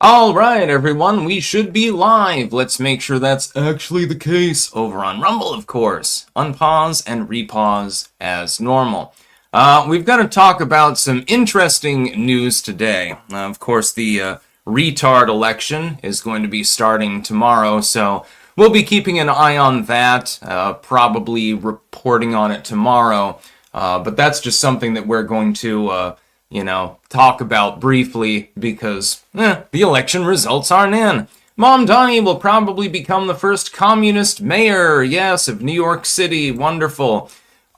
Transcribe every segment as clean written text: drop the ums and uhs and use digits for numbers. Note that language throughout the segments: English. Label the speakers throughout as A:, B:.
A: All right, everyone, we should be live. Let's make sure that's actually the case over on Rumble, of course. Unpause and repause as normal. We've got to talk about some interesting news today. Of course, the retard election is going to be starting tomorrow, so we'll be keeping an eye on that, probably reporting on it tomorrow. But that's just something that we're going to talk about briefly because the election results aren't in. Mom Donnie will probably become the first communist mayor, yes, of New York City. Wonderful.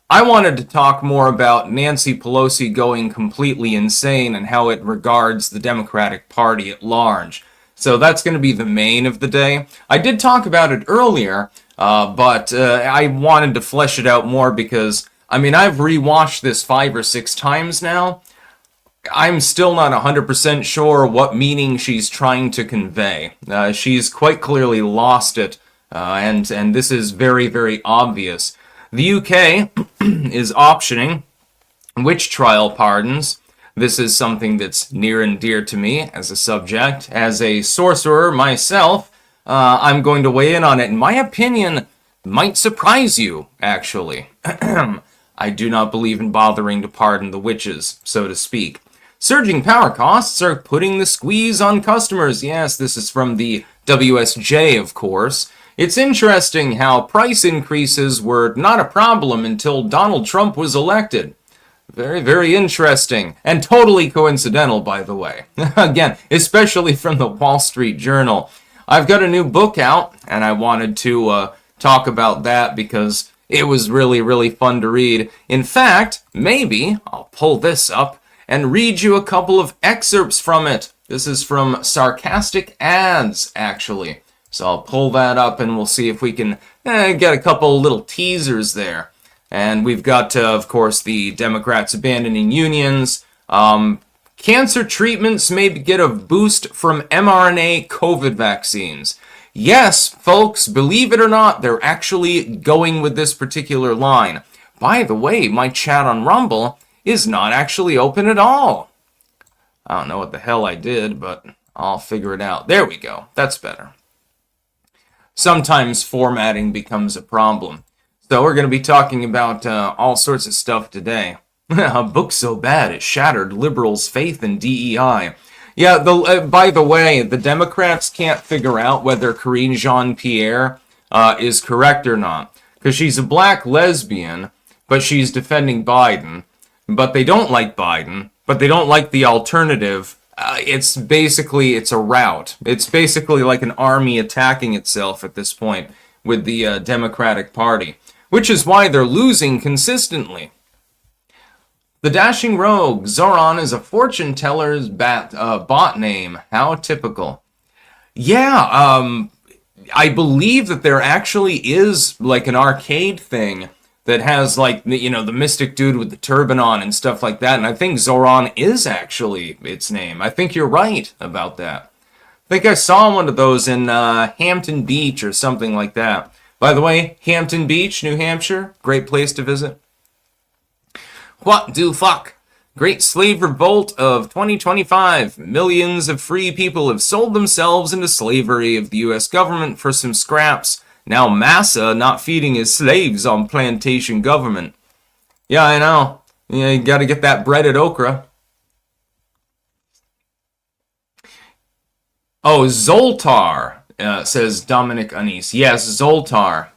A: I wanted to talk more about Nancy Pelosi going completely insane and how it regards the Democratic Party at large. So that's going to be the main of the day. I did talk about it earlier, but I wanted to flesh it out more because, I've rewatched this 5 or 6 times now. I'm still not 100% sure what meaning she's trying to convey. She's quite clearly lost it, and this is very, very obvious. The UK is optioning witch trial pardons. This is something that's near and dear to me as a subject. As a sorcerer myself, I'm going to weigh in on it. In my opinion, might surprise you, actually. I do not believe in bothering to pardon the witches, so to speak. Surging power costs are putting the squeeze on customers. Yes, this is from the WSJ, of course. It's interesting how price increases were not a problem until Donald Trump was elected. Very, very interesting. And totally coincidental, by the way. Again, especially from the Wall Street Journal. I've got a new book out, and I wanted to talk about that because it was really, really fun to read. In fact, maybe I'll pull this up and read you a couple of excerpts from it. This is from Sarcastic Ads, actually. So I'll pull that up and we'll see if we can get a couple little teasers there. And we've got, of course, the Democrats abandoning unions. Cancer treatments may get a boost from mRNA COVID vaccines. Yes, folks, believe it or not, they're actually going with this particular line. By the way, my chat on Rumble is not actually open at all. I don't know what the hell I did, but I'll figure it out. There we go. That's better. Sometimes formatting becomes a problem. So we're going to be talking about all sorts of stuff today. A book so bad it shattered liberals' faith in DEI. Yeah, by the way, the Democrats can't figure out whether Karine Jean-Pierre is correct or not. Because she's a black lesbian, but she's defending Biden. But they don't like Biden, but they don't like the alternative. It's a rout. It's basically like an army attacking itself at this point with the Democratic Party, which is why they're losing consistently. The Dashing Rogue, Zoran is a fortune teller's bot name. How typical. Yeah, I believe that there actually is like an arcade thing that has, like, the mystic dude with the turban on and stuff like that. And I think Zoran is actually its name. I think you're right about that. I think I saw one of those in Hampton Beach or something like that. By the way, Hampton Beach, New Hampshire, great place to visit. What do fuck? Great slave revolt of 2025. Millions of free people have sold themselves into slavery of the U.S. government for some scraps. Now Massa not feeding his slaves on plantation government. Yeah, I know. Yeah, you gotta get that breaded okra. Oh, Zoltar, says Dominic Anise. Yes, Zoltar.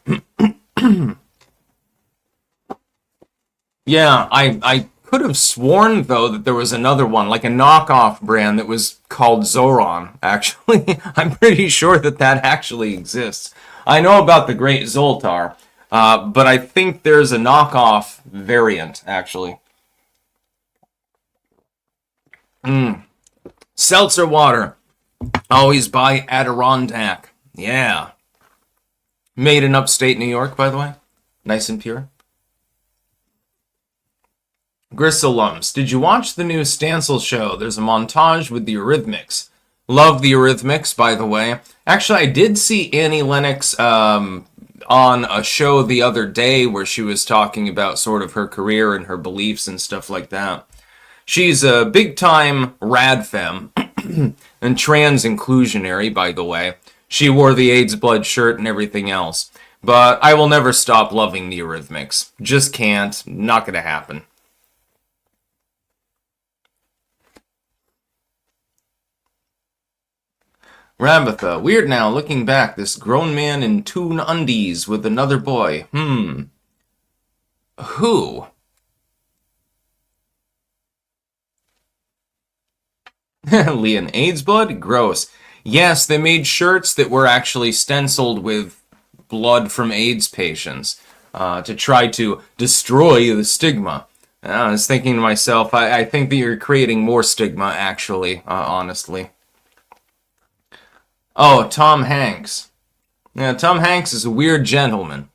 A: Yeah, I could have sworn, though, that there was another one, like a knockoff brand that was called Zoran, actually. I'm pretty sure that actually exists. I know about the Great Zoltar, but I think there's a knockoff variant, actually. Seltzer water. Always buy Adirondack. Yeah. Made in upstate New York, by the way. Nice and pure. Grisselums. Did you watch the new Stancil show? There's a montage with the Eurythmics. Love the Eurythmics, by the way. Actually, I did see Annie Lennox on a show the other day where she was talking about sort of her career and her beliefs and stuff like that. She's a big-time rad femme. and trans inclusionary, by the way. She wore the AIDS blood shirt and everything else. But I will never stop loving the Eurythmics. Just can't. Not gonna happen. Rabatha, weird now, looking back, this grown man in tune undies with another boy. Who? Leon, AIDS blood? Gross. Yes, they made shirts that were actually stenciled with blood from AIDS patients to try to destroy the stigma. I was thinking to myself, I think that you're creating more stigma, actually, honestly. Oh, Tom Hanks. Yeah, Tom Hanks is a weird gentleman.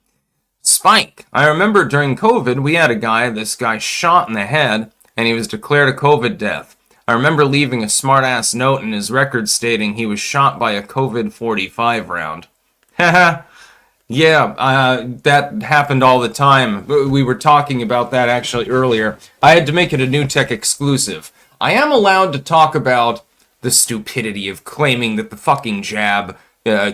A: Spike. I remember during COVID, we had this guy shot in the head, and he was declared a COVID death. I remember leaving a smart-ass note in his record stating he was shot by a COVID-45 round. Haha. Yeah, that happened all the time. We were talking about that actually earlier. I had to make it a New Tech exclusive. I am allowed to talk about the stupidity of claiming that the fucking jab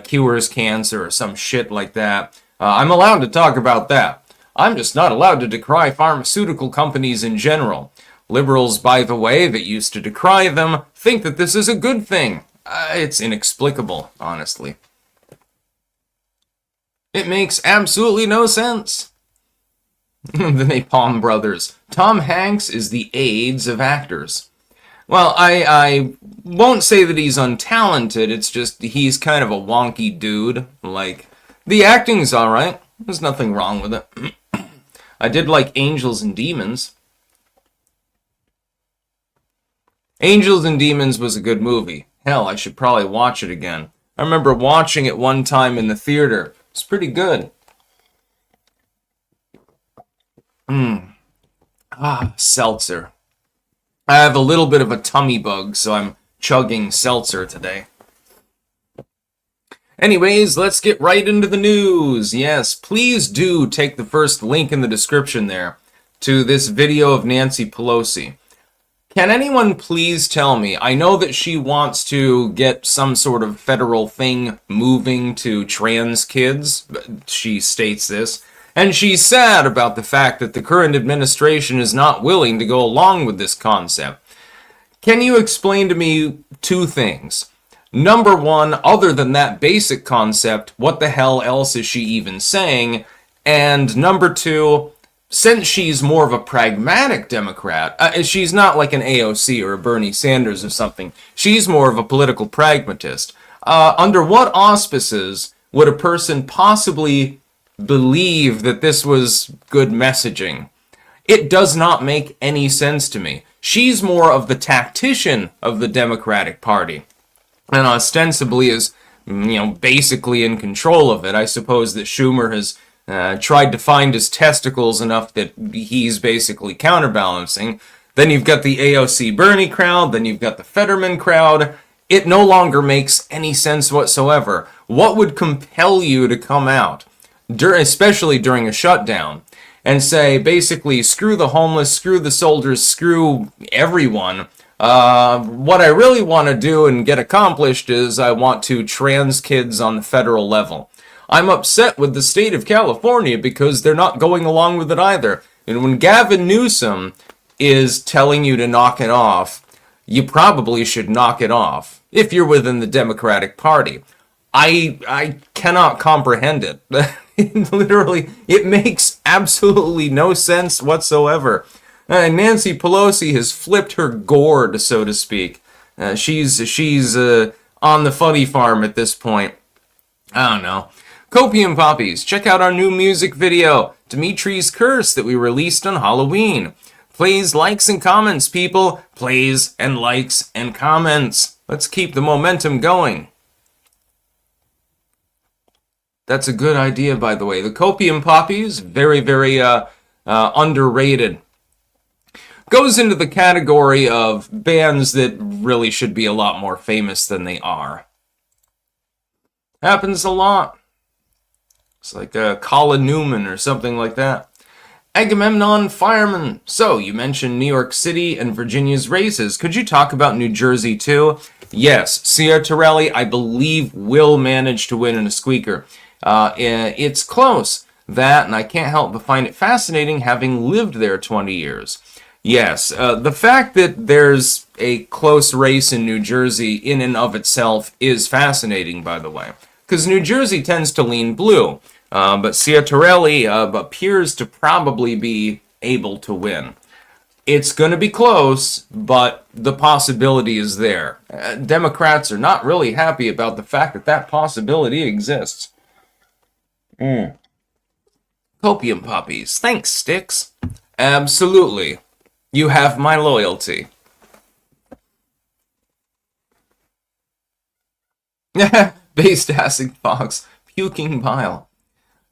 A: cures cancer or some shit like that. I'm allowed to talk about that. I'm just not allowed to decry pharmaceutical companies in general. Liberals, by the way, that used to decry them, think that this is a good thing. It's inexplicable, honestly. It makes absolutely no sense. The Napalm Brothers. Tom Hanks is the AIDS of actors. Well, I won't say that he's untalented, it's just he's kind of a wonky dude. Like, the acting's alright. There's nothing wrong with it. I did like Angels and Demons. Angels and Demons was a good movie. Hell, I should probably watch it again. I remember watching it one time in the theater. It's pretty good. Seltzer. I have a little bit of a tummy bug, so I'm chugging seltzer today. Anyways, let's get right into the news. Yes, please do take the first link in the description there to this video of Nancy Pelosi. Can anyone please tell me, I know that she wants to get some sort of federal thing moving to trans kids, she states this, and she's sad about the fact that the current administration is not willing to go along with this concept. Can you explain to me two things? Number one, other than that basic concept, what the hell else is she even saying? And number two, since she's more of a pragmatic Democrat, she's not like an AOC or a Bernie Sanders or something. She's more of a political pragmatist. Under what auspices would a person possibly believe that this was good messaging? It does not make any sense to me. She's more of the tactician of the Democratic Party, and ostensibly is, basically in control of it. I suppose that Schumer has tried to find his testicles enough that he's basically counterbalancing. Then you've got the AOC Bernie crowd, then you've got the Fetterman crowd. It no longer makes any sense whatsoever. What would compel you to come out, especially during a shutdown, and say, basically, screw the homeless, screw the soldiers, screw everyone. What I really want to do and get accomplished is I want to trans kids on the federal level. I'm upset with the state of California because they're not going along with it either. And when Gavin Newsom is telling you to knock it off, you probably should knock it off if you're within the Democratic Party. I cannot comprehend it. Literally, it makes absolutely no sense whatsoever. Nancy Pelosi has flipped her gourd, so to speak. She's on the funny farm at this point. I don't know. Copium Poppies, check out our new music video, Dimitri's Curse, that we released on Halloween. Please, likes and comments, people. Please, and likes and comments. Let's keep the momentum going. That's a good idea, by the way. The Copium Poppies, very, very underrated. Goes into the category of bands that really should be a lot more famous than they are. Happens a lot. It's like Colin Newman or something like that. Agamemnon Fireman. So, you mentioned New York City and Virginia's races. Could you talk about New Jersey too? Yes, Ciartarelli, I believe, will manage to win in a squeaker. It's close, that, and I can't help but find it fascinating having lived there 20 years. Yes, the fact that there's a close race in New Jersey in and of itself is fascinating, by the way, because New Jersey tends to lean blue, but Ciartarelli appears to probably be able to win. It's going to be close, but the possibility is there. Democrats are not really happy about the fact that that possibility exists. Copium puppies. Thanks, Sticks. Absolutely. You have my loyalty. Based acid fox. Puking bile.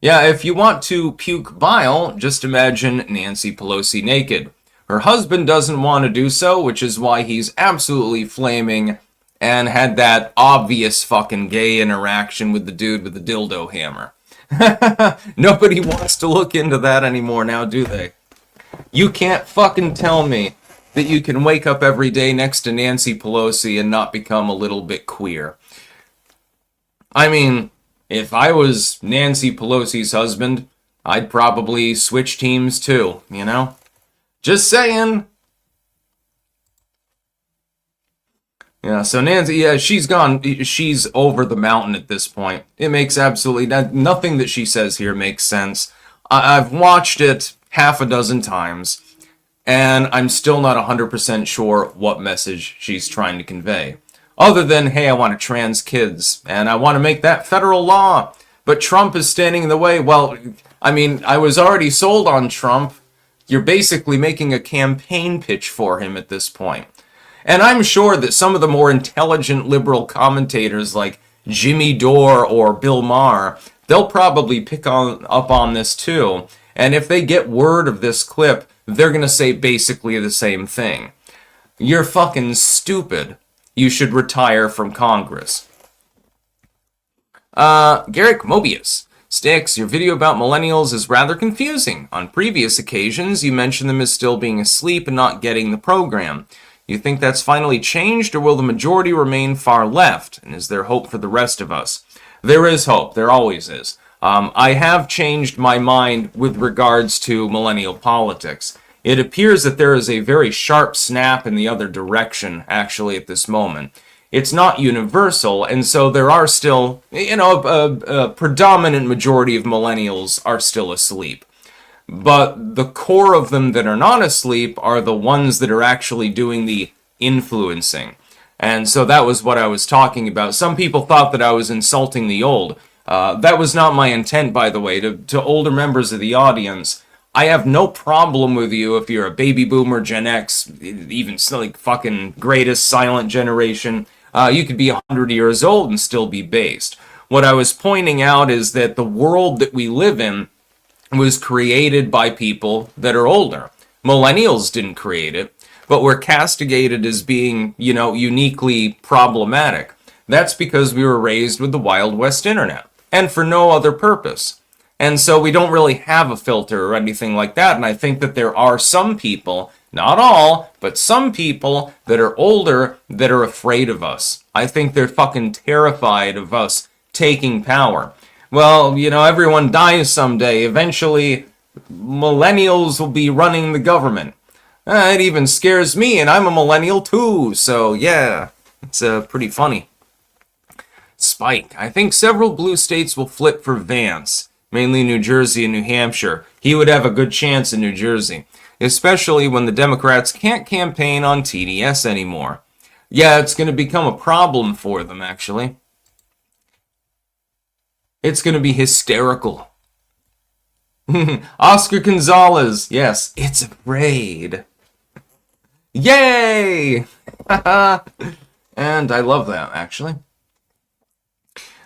A: Yeah, if you want to puke bile, just imagine Nancy Pelosi naked. Her husband doesn't want to do so, which is why he's absolutely flaming and had that obvious fucking gay interaction with the dude with the dildo hammer. Nobody wants to look into that anymore now, do they? You can't fucking tell me that you can wake up every day next to Nancy Pelosi and not become a little bit queer. I mean, if I was Nancy Pelosi's husband, I'd probably switch teams too, you know? Just saying. Yeah, so Nancy, yeah, she's gone. She's over the mountain at this point. It makes absolutely nothing that she says here makes sense. I've watched it half a dozen times, and I'm still not 100% sure what message she's trying to convey. Other than, hey, I want to trans kids, and I want to make that federal law, but Trump is standing in the way. Well, I mean, I was already sold on Trump. You're basically making a campaign pitch for him at this point. And I'm sure that some of the more intelligent liberal commentators like Jimmy Dore or Bill Maher, they'll probably pick up on this too. And if they get word of this clip, they're going to say basically the same thing. You're fucking stupid. You should retire from Congress. Garrick Mobius. Sticks, your video about millennials is rather confusing. On previous occasions, you mentioned them as still being asleep and not getting the program. You think that's finally changed, or will the majority remain far left? And is there hope for the rest of us? There is hope. There always is. I have changed my mind with regards to millennial politics. It appears that there is a very sharp snap in the other direction, actually, at this moment. It's not universal, and so there are still, a predominant majority of millennials are still asleep. But the core of them that are not asleep are the ones that are actually doing the influencing. And so that was what I was talking about. Some people thought that I was insulting the old. That was not my intent, by the way, to older members of the audience. I have no problem with you if you're a baby boomer, Gen X, even like fucking greatest silent generation. You could be 100 years old and still be based. What I was pointing out is that the world that we live in was created by people that are older. Millennials didn't create it, but we're castigated as being, uniquely problematic. That's because we were raised with the Wild West Internet, and for no other purpose. And so we don't really have a filter or anything like that, and I think that there are some people, not all, but some people that are older that are afraid of us. I think they're fucking terrified of us taking power. Well, everyone dies someday. Eventually, millennials will be running the government. It even scares me, and I'm a millennial too, so yeah, it's pretty funny. Spike, I think several blue states will flip for Vance, mainly New Jersey and New Hampshire. He would have a good chance in New Jersey, especially when the Democrats can't campaign on TDS anymore. Yeah, it's going to become a problem for them, actually. It's going to be hysterical. Oscar Gonzalez. Yes, it's a raid. Yay! And I love that, actually.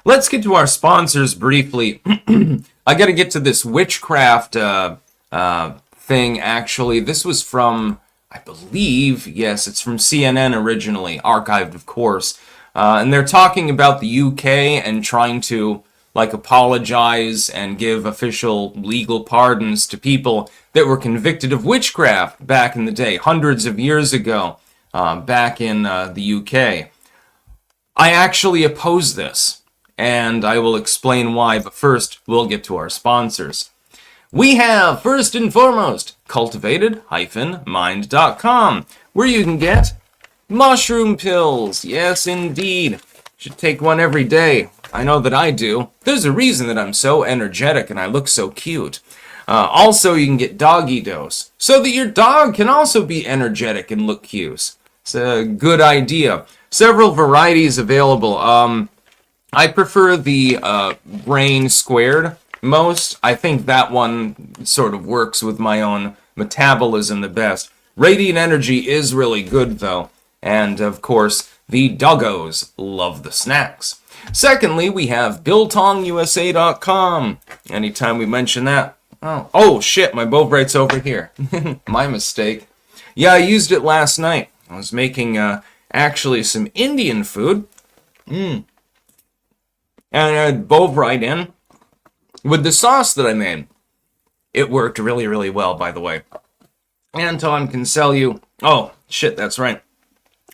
A: Let's get to our sponsors briefly. I got to get to this witchcraft thing, actually. This was from, I believe, yes, it's from CNN originally, archived, of course. And they're talking about the UK and trying to apologize and give official legal pardons to people that were convicted of witchcraft back in the day, hundreds of years ago, back in the UK. I actually oppose this, and I will explain why, but first, we'll get to our sponsors. We have, first and foremost, cultivated-mind.com, where you can get mushroom pills. Yes, indeed. Should take one every day. I know that I do. There's a reason that I'm so energetic and I look so cute. Also, you can get doggy dose, so that your dog can also be energetic and look cute. It's a good idea. Several varieties available. I prefer the brain squared most. I think that one sort of works with my own metabolism the best. Radiant energy is really good though. And of course, the doggos love the snacks. Secondly, we have BiltongUSA.com. Anytime we mention that, oh shit, my Bovrite's over here. My mistake. Yeah, I used it last night. I was making actually some Indian food. And I had Bovrite in with the sauce that I made. It worked really, really well, by the way. Anton can sell you... Oh, shit, that's right.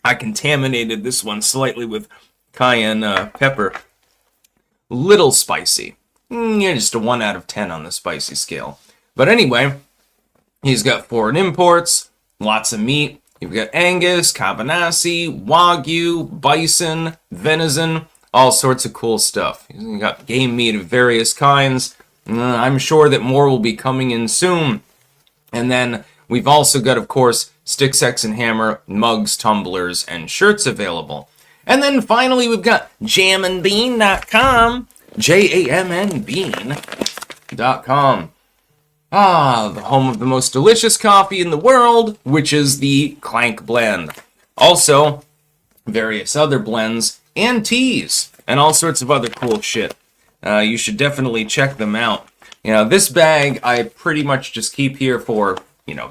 A: I contaminated this one slightly with cayenne pepper. Little spicy. Yeah, just a 1 out of 10 on the spicy scale. But anyway, he's got foreign imports, lots of meat. You've got Angus, Cabanassi, Wagyu, bison, venison, all sorts of cool stuff. You've got game meat of various kinds. I'm sure that more will be coming in soon. And then we've also got, of course, Stick, Sex, and Hammer, mugs, tumblers, and shirts available. And then finally, we've got jamandbean.com. JAMNbean.com. The home of the most delicious coffee in the world, which is the Clank blend. Also, various other blends and teas and all sorts of other cool shit. You should definitely check them out. You know, this bag I pretty much just keep here for,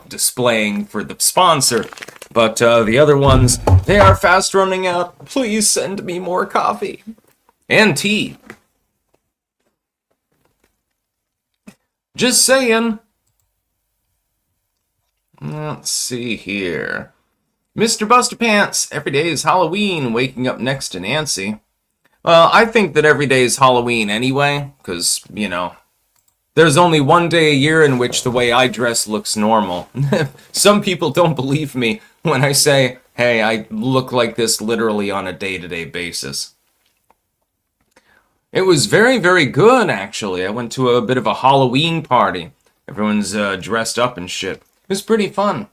A: displaying for the sponsor. But the other ones, they are fast running out. Please send me more coffee and tea. Just saying. Let's see here. Mr. Buster Pants, every day is Halloween, waking up next to Nancy. Well, I think that every day is Halloween anyway, because, there's only one day a year in which the way I dress looks normal. Some people don't believe me when I say, hey, I look like this literally on a day-to-day basis. It was very, very good, actually. I went to a bit of a Halloween party. Everyone's dressed up and shit. It was pretty fun.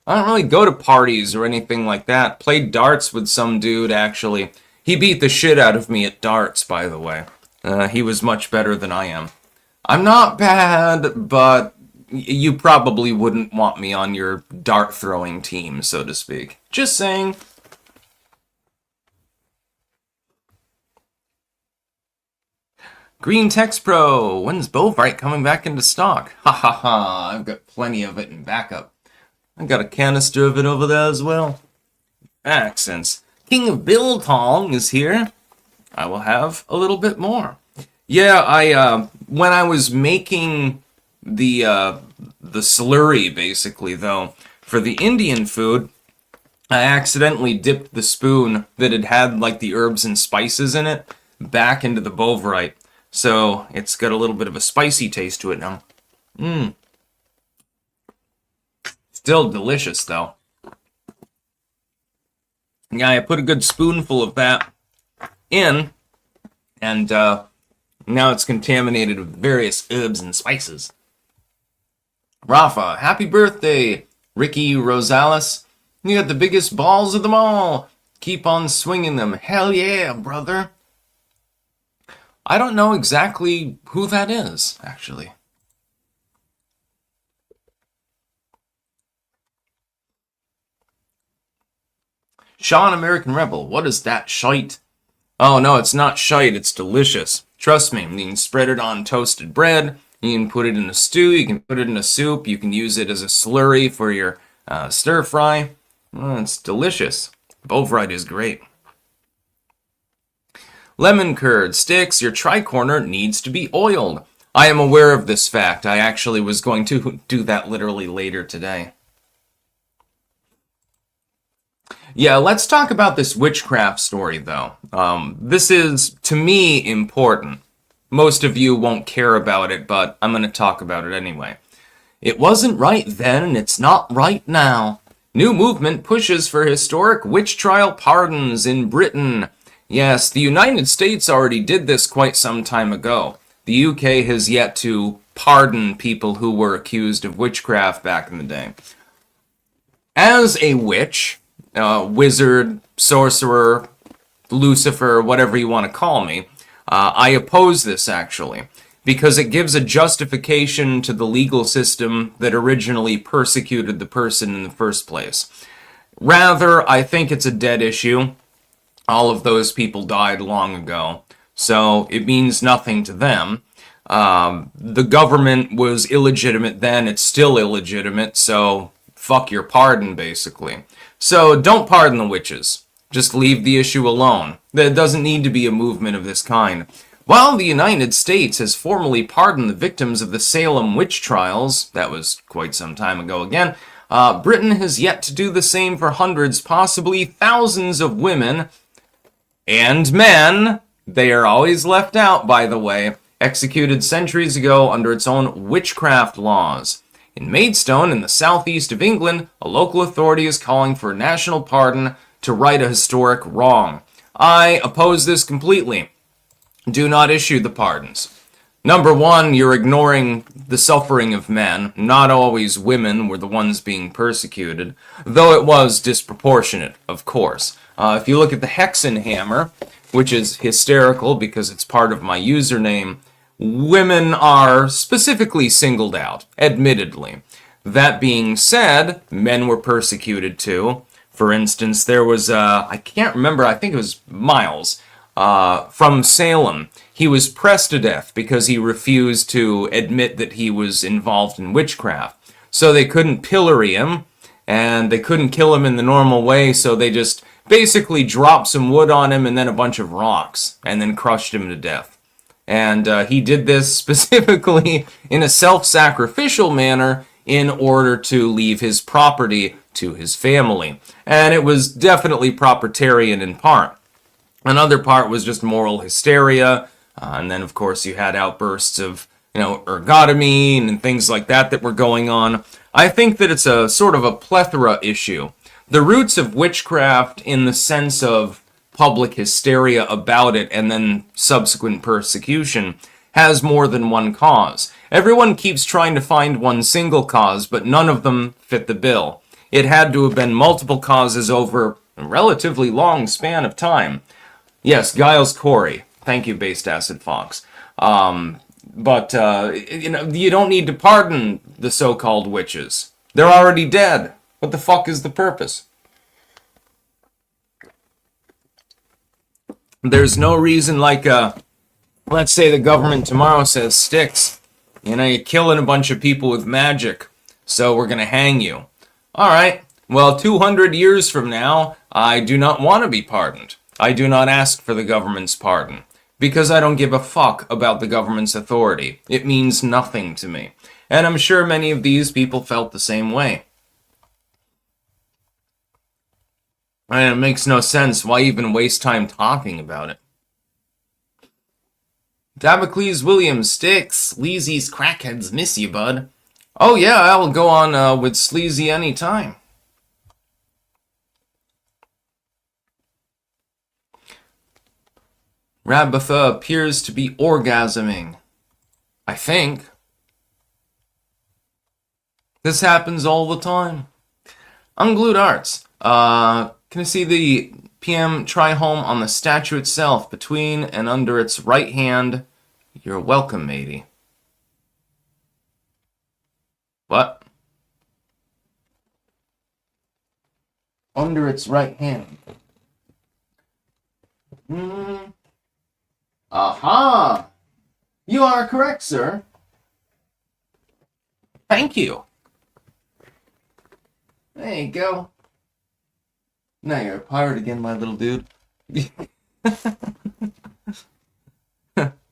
A: I don't really go to parties or anything like that. Played darts with some dude, actually. He beat the shit out of me at darts, by the way. He was much better than I am. I'm not bad, but you probably wouldn't want me on your dart-throwing team, so to speak. Just saying. Green Text Pro, when's Bovrite coming back into stock? Ha ha ha, I've got plenty of it in backup. I've got a canister of it over there as well. Accents. King of Biltong is here. I will have a little bit more. Yeah, when I was making the slurry, basically, though, for the Indian food, I accidentally dipped the spoon that had like, the herbs and spices in it back into the Bovrite. So, it's got a little bit of a spicy taste to it now. Still delicious, though. Yeah, I put a good spoonful of that in, and now it's contaminated with various herbs and spices. Rafa, happy birthday, Ricky Rosales. You got the biggest balls of them all. Keep on swinging them. Hell yeah, brother. I don't know exactly who that is, actually. Sean American Rebel, what is that shite? Oh no, it's not shite, it's delicious. Trust me, you can spread it on toasted bread, you can put it in a stew, you can put it in a soup, you can use it as a slurry for your stir fry. It's delicious. Bovrite is great. Lemon curd, Sticks, your tricorner needs to be oiled. I am aware of this fact. I actually was going to do that literally later today. Yeah, let's talk about this witchcraft story, though. This is, to me, important. Most of you won't care about it, but I'm going to talk about it anyway. It wasn't right then, and it's not right now. New movement pushes for historic witch trial pardons in Britain. Yes, the United States already did this quite some time ago. The UK has yet to pardon people who were accused of witchcraft back in the day. As a witch, wizard, sorcerer, Lucifer, whatever you want to call me, I oppose this actually, because it gives a justification to the legal system that originally persecuted the person in the first place. Rather, I think it's a dead issue. All of those people died long ago, so it means nothing to them. The government was illegitimate then, it's still illegitimate, so fuck your pardon, basically. So don't pardon the witches. Just leave the issue alone. There doesn't need to be a movement of this kind. While the United States has formally pardoned the victims of the Salem witch trials, that was quite some time ago again, Britain has yet to do the same for hundreds, possibly thousands of women and men. They are always left out, by the way, executed centuries ago under its own witchcraft laws. In Maidstone, in the southeast of England, a local authority is calling for a national pardon to right a historic wrong. I oppose this completely. Do not issue the pardons. Number one, you're ignoring the suffering of men. Not always women were the ones being persecuted, though it was disproportionate, of course. If you look at the Hexenhammer, which is hysterical because it's part of my username, women are specifically singled out, admittedly. That being said, men were persecuted too. For instance, there was, I can't remember, I think it was Miles, from Salem. He was pressed to death because he refused to admit that he was involved in witchcraft. So they couldn't pillory him, and they couldn't kill him in the normal way, so they just basically dropped some wood on him and then a bunch of rocks, and then crushed him to death. And he did this specifically in a self-sacrificial manner in order to leave his property to his family. And it was definitely proprietarian in part. Another part was just moral hysteria. And then, of course, you had outbursts of, ergotomy and things like that were going on. I think that it's a sort of a plethora issue. The roots of witchcraft in the sense of public hysteria about it and then subsequent persecution has more than one cause. Everyone keeps trying to find one single cause, but none of them fit the bill. It had to have been multiple causes over a relatively long span of time. Yes, Giles Corey. Thank you, Based Acid Fox. But you don't need to pardon the so-called witches. They're already dead. What the fuck is the purpose? There's no reason like, let's say the government tomorrow says, Sticks, you're killing a bunch of people with magic, so we're going to hang you. All right, well, 200 years from now, I do not want to be pardoned. I do not ask for the government's pardon, because I don't give a fuck about the government's authority. It means nothing to me. And I'm sure many of these people felt the same way. And it makes no sense. Why even waste time talking about it? Damocles Williams, Sticks, Sleazy's crackheads miss you, bud. Oh yeah, I will go on with Sleazy anytime. Rabbatha appears to be orgasming. I think. This happens all the time. Unglued Arts. Can I see the PM tri-home on the statue itself, between and under its right hand? You're welcome, matey. What? Under its right hand. Aha! You are correct, sir. Thank you. There you go. Now you're a pirate again, my little dude.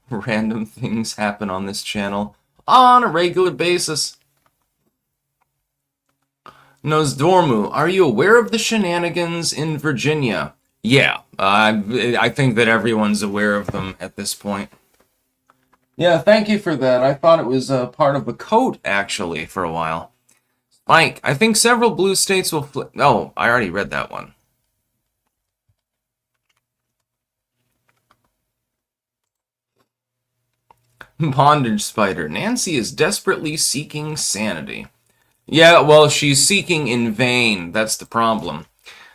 A: Random things happen on this channel on a regular basis. Nosdormu, are you aware of the shenanigans in Virginia? Yeah, I think that everyone's aware of them at this point. Yeah, thank you for that. I thought it was part of the code, actually, for a while. Mike, I think several blue states will flip. Oh, I already read that one. Bondage Spider. Nancy is desperately seeking sanity. Yeah, well, she's seeking in vain. That's the problem.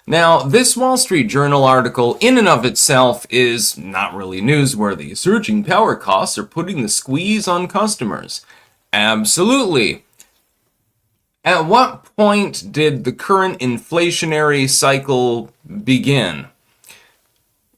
A: Now, this Wall Street Journal article, in and of itself, is not really newsworthy. Surging power costs are putting the squeeze on customers. Absolutely. At what point did the current inflationary cycle begin?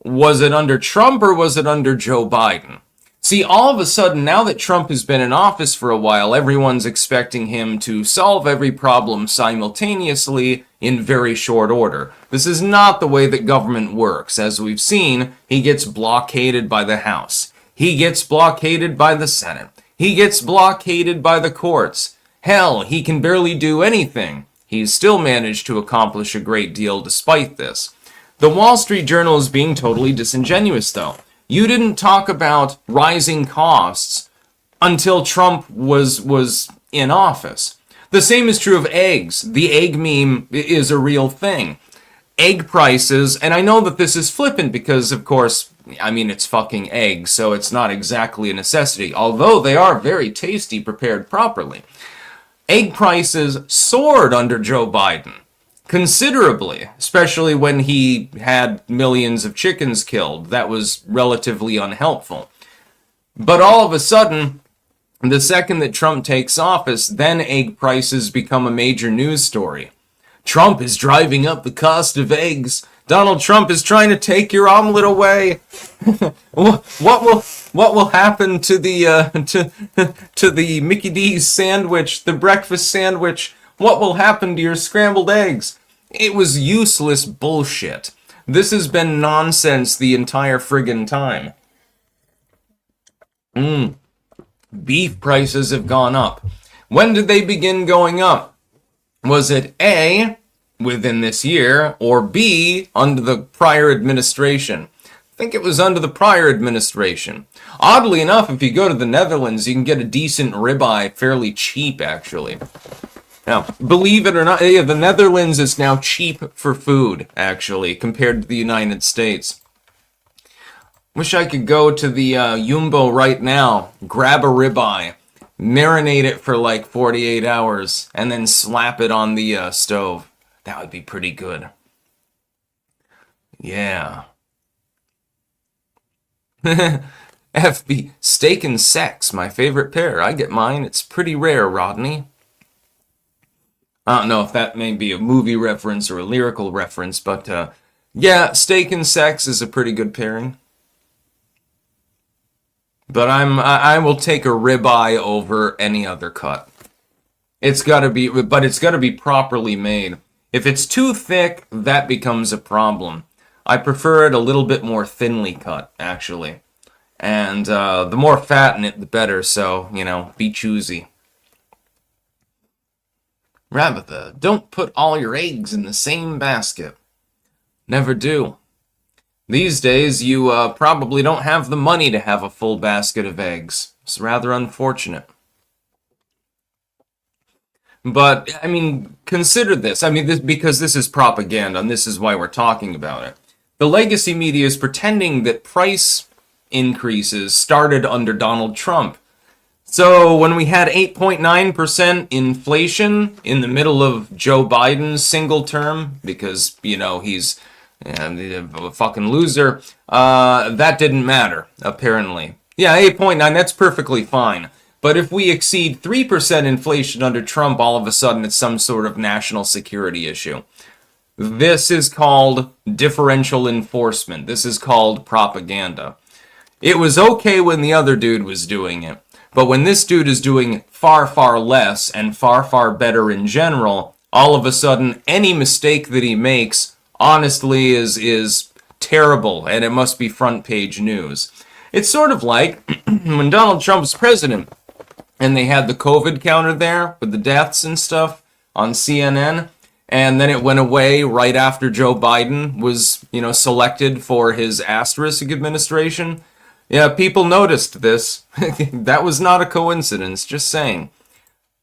A: Was it under Trump or was it under Joe Biden? See, all of a sudden, now that Trump has been in office for a while, everyone's expecting him to solve every problem simultaneously in very short order. This is not the way that government works. As we've seen, he gets blockaded by the House. He gets blockaded by the Senate. He gets blockaded by the courts. Hell, he can barely do anything. He's still managed to accomplish a great deal despite this. The Wall Street Journal is being totally disingenuous, though. You didn't talk about rising costs until Trump was in office. The same is true of eggs. The egg meme is a real thing. Egg prices, and I know that this is flippant because, of course, I mean, it's fucking eggs, so it's not exactly a necessity, although they are very tasty prepared properly. Egg prices soared under Joe Biden. Considerably, especially when he had millions of chickens killed. That was relatively unhelpful. But all of a sudden, the second that Trump takes office, then egg prices become a major news story. Trump is driving up the cost of eggs. Donald Trump is trying to take your omelet away. What will happen to the to the Mickey D's sandwich, the breakfast sandwich? What will happen to your scrambled eggs? It was useless bullshit. This has been nonsense the entire friggin' time. Beef prices have gone up. When did they begin going up? Was it A, within this year, or B, under the prior administration? I think it was under the prior administration. Oddly enough, if you go to the Netherlands, you can get a decent ribeye fairly cheap, actually. Now, believe it or not, the Netherlands is now cheap for food, actually, compared to the United States. Wish I could go to the Jumbo right now, grab a ribeye, marinate it for like 48 hours, and then slap it on the stove. That would be pretty good. Yeah. FB, steak and sex, my favorite pair. I get mine. It's pretty rare, Rodney. I don't know if that may be a movie reference or a lyrical reference, but yeah, steak and sex is a pretty good pairing. But I will take a ribeye over any other cut. It's got to be properly made. If it's too thick, that becomes a problem. I prefer it a little bit more thinly cut, actually. And the more fat in it, the better, so, you know, be choosy. Rabatha, don't put all your eggs in the same basket. Never do. These days, you probably don't have the money to have a full basket of eggs. It's rather unfortunate. But, I mean, consider this. I mean, because this is propaganda, and this is why we're talking about it. The legacy media is pretending that price increases started under Donald Trump. So when we had 8.9% inflation in the middle of Joe Biden's single term, because, you know, he's a fucking loser, that didn't matter, apparently. Yeah, 8.9, that's perfectly fine. But if we exceed 3% inflation under Trump, all of a sudden it's some sort of national security issue. This is called differential enforcement. This is called propaganda. It was okay when the other dude was doing it. But when this dude is doing far, far less and far, far better in general, all of a sudden, any mistake that he makes, honestly, is terrible, and it must be front page news. It's sort of like when Donald Trump was president, and they had the COVID counter there with the deaths and stuff on CNN. and then it went away right after Joe Biden was, selected for his asterisk administration. Yeah, people noticed this. That was not a coincidence, just saying.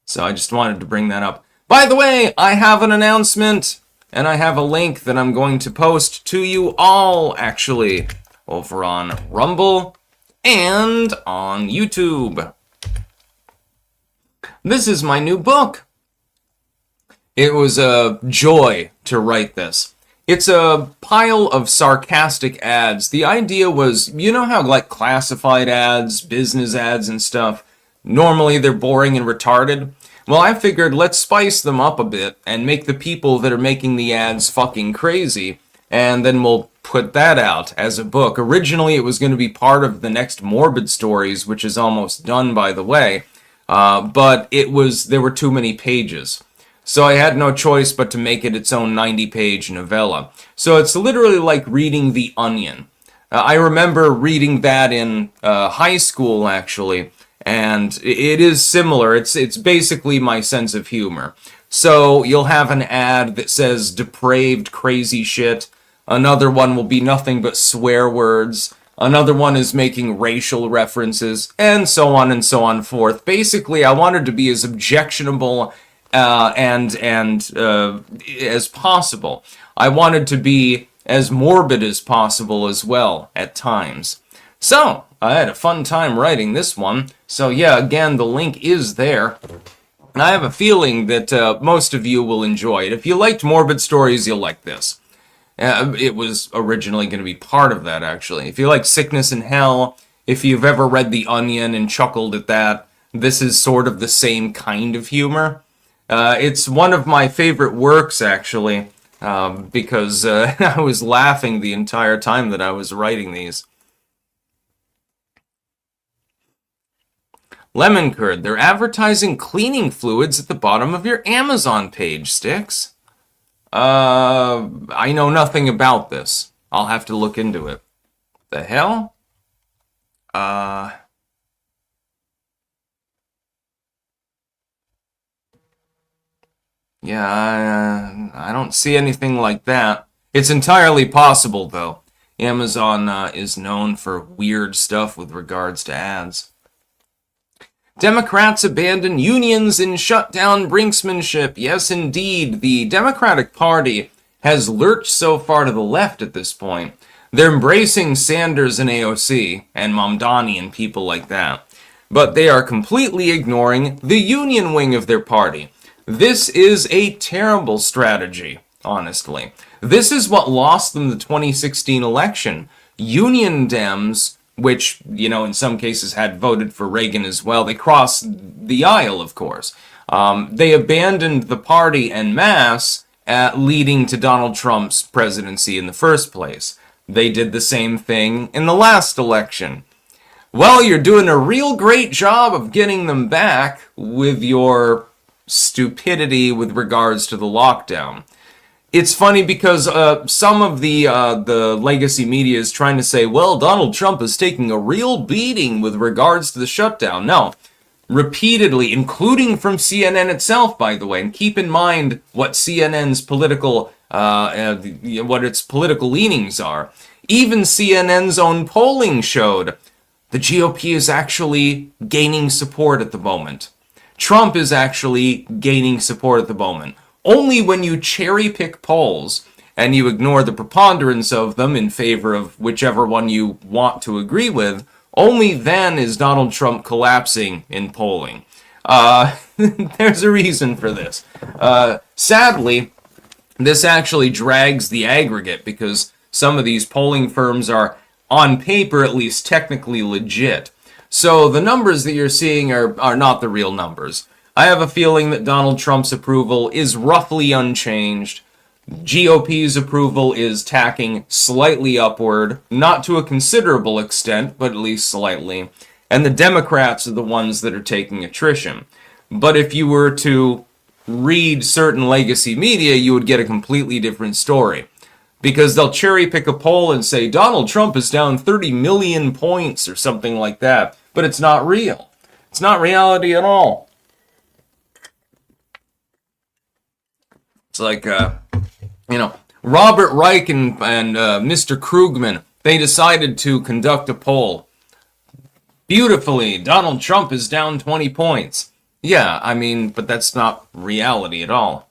A: So I just wanted to bring that up. By the way, I have an announcement, and I have a link that I'm going to post to you all, actually, over on Rumble and on YouTube. This is my new book. It was a joy to write this. It's a pile of sarcastic ads. The idea was, how like classified ads, business ads and stuff, normally they're boring and retarded? Well, I figured let's spice them up a bit and make the people that are making the ads fucking crazy, and then we'll put that out as a book. Originally, it was going to be part of the next Morbid Stories, which is almost done, by the way, but there were too many pages. So I had no choice but to make it its own 90-page novella. So it's literally like reading The Onion. I remember reading that in high school, actually, and it is similar. It's basically my sense of humor. So you'll have an ad that says depraved, crazy shit. Another one will be nothing but swear words. Another one is making racial references, and so on forth. Basically, I wanted to be as objectionable and as possible. I wanted to be as morbid as possible as well at times. So I had a fun time writing this one. So yeah, again, the link is there. And I have a feeling that most of you will enjoy it. If you liked Morbid Stories, you'll like this. It was originally going to be part of that, actually. If you like Sickness and Hell, if you've ever read The Onion and chuckled at that, this is sort of the same kind of humor. It's one of my favorite works, actually, because I was laughing the entire time that I was writing these. Lemon curd. They're advertising cleaning fluids at the bottom of your Amazon page, Sticks. I know nothing about this. I'll have to look into it. The hell? Yeah, I don't see anything like that. It's entirely possible, though. Amazon is known for weird stuff with regards to ads. Democrats abandon unions and shut down brinksmanship. Yes, indeed. The Democratic Party has lurched so far to the left at this point. They're embracing Sanders and AOC and Mamdani and people like that. But they are completely ignoring the union wing of their party. This is a terrible strategy, honestly. This is what lost them the 2016 election. Union Dems, which, in some cases had voted for Reagan as well. They crossed the aisle, of course. They abandoned the party en masse, leading to Donald Trump's presidency in the first place. They did the same thing in the last election. Well, you're doing a real great job of getting them back with your stupidity with regards to the lockdown. It's funny because some of the legacy media is trying to say, well, Donald Trump is taking a real beating with regards to the shutdown. No, repeatedly, including from CNN itself, by the way. And keep in mind what CNN's political, what its political leanings are. Even CNN's own polling showed the GOP is actually gaining support at the moment. Trump is actually gaining support at the moment. Only when you cherry-pick polls and you ignore the preponderance of them in favor of whichever one you want to agree with, only then is Donald Trump collapsing in polling. There's a reason for this. Sadly, this actually drags the aggregate because some of these polling firms are, on paper at least, technically legit. So the numbers that you're seeing are not the real numbers. I have a feeling that Donald Trump's approval is roughly unchanged. GOP's approval is tacking slightly upward, not to a considerable extent, but at least slightly. And the Democrats are the ones that are taking attrition. But if you were to read certain legacy media, you would get a completely different story. Because they'll cherry pick a poll and say, Donald Trump is down 30 million points or something like that. But it's not real. It's not reality at all. like, Robert Reich and Mr. Krugman, they decided to conduct a poll. Beautifully, Donald Trump is down 20 points. Yeah, I mean, but that's not reality at all.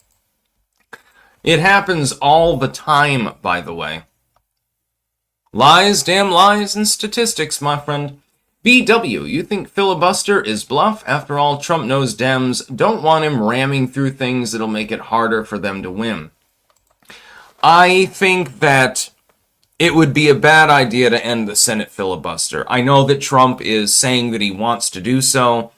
A: It happens all the time, by the way. Lies, damn lies, and statistics, my friend. BW, you think filibuster is bluff? After all, Trump knows Dems don't want him ramming through things that'll make it harder for them to win. I think that it would be a bad idea to end the Senate filibuster. I know that Trump is saying that he wants to do so.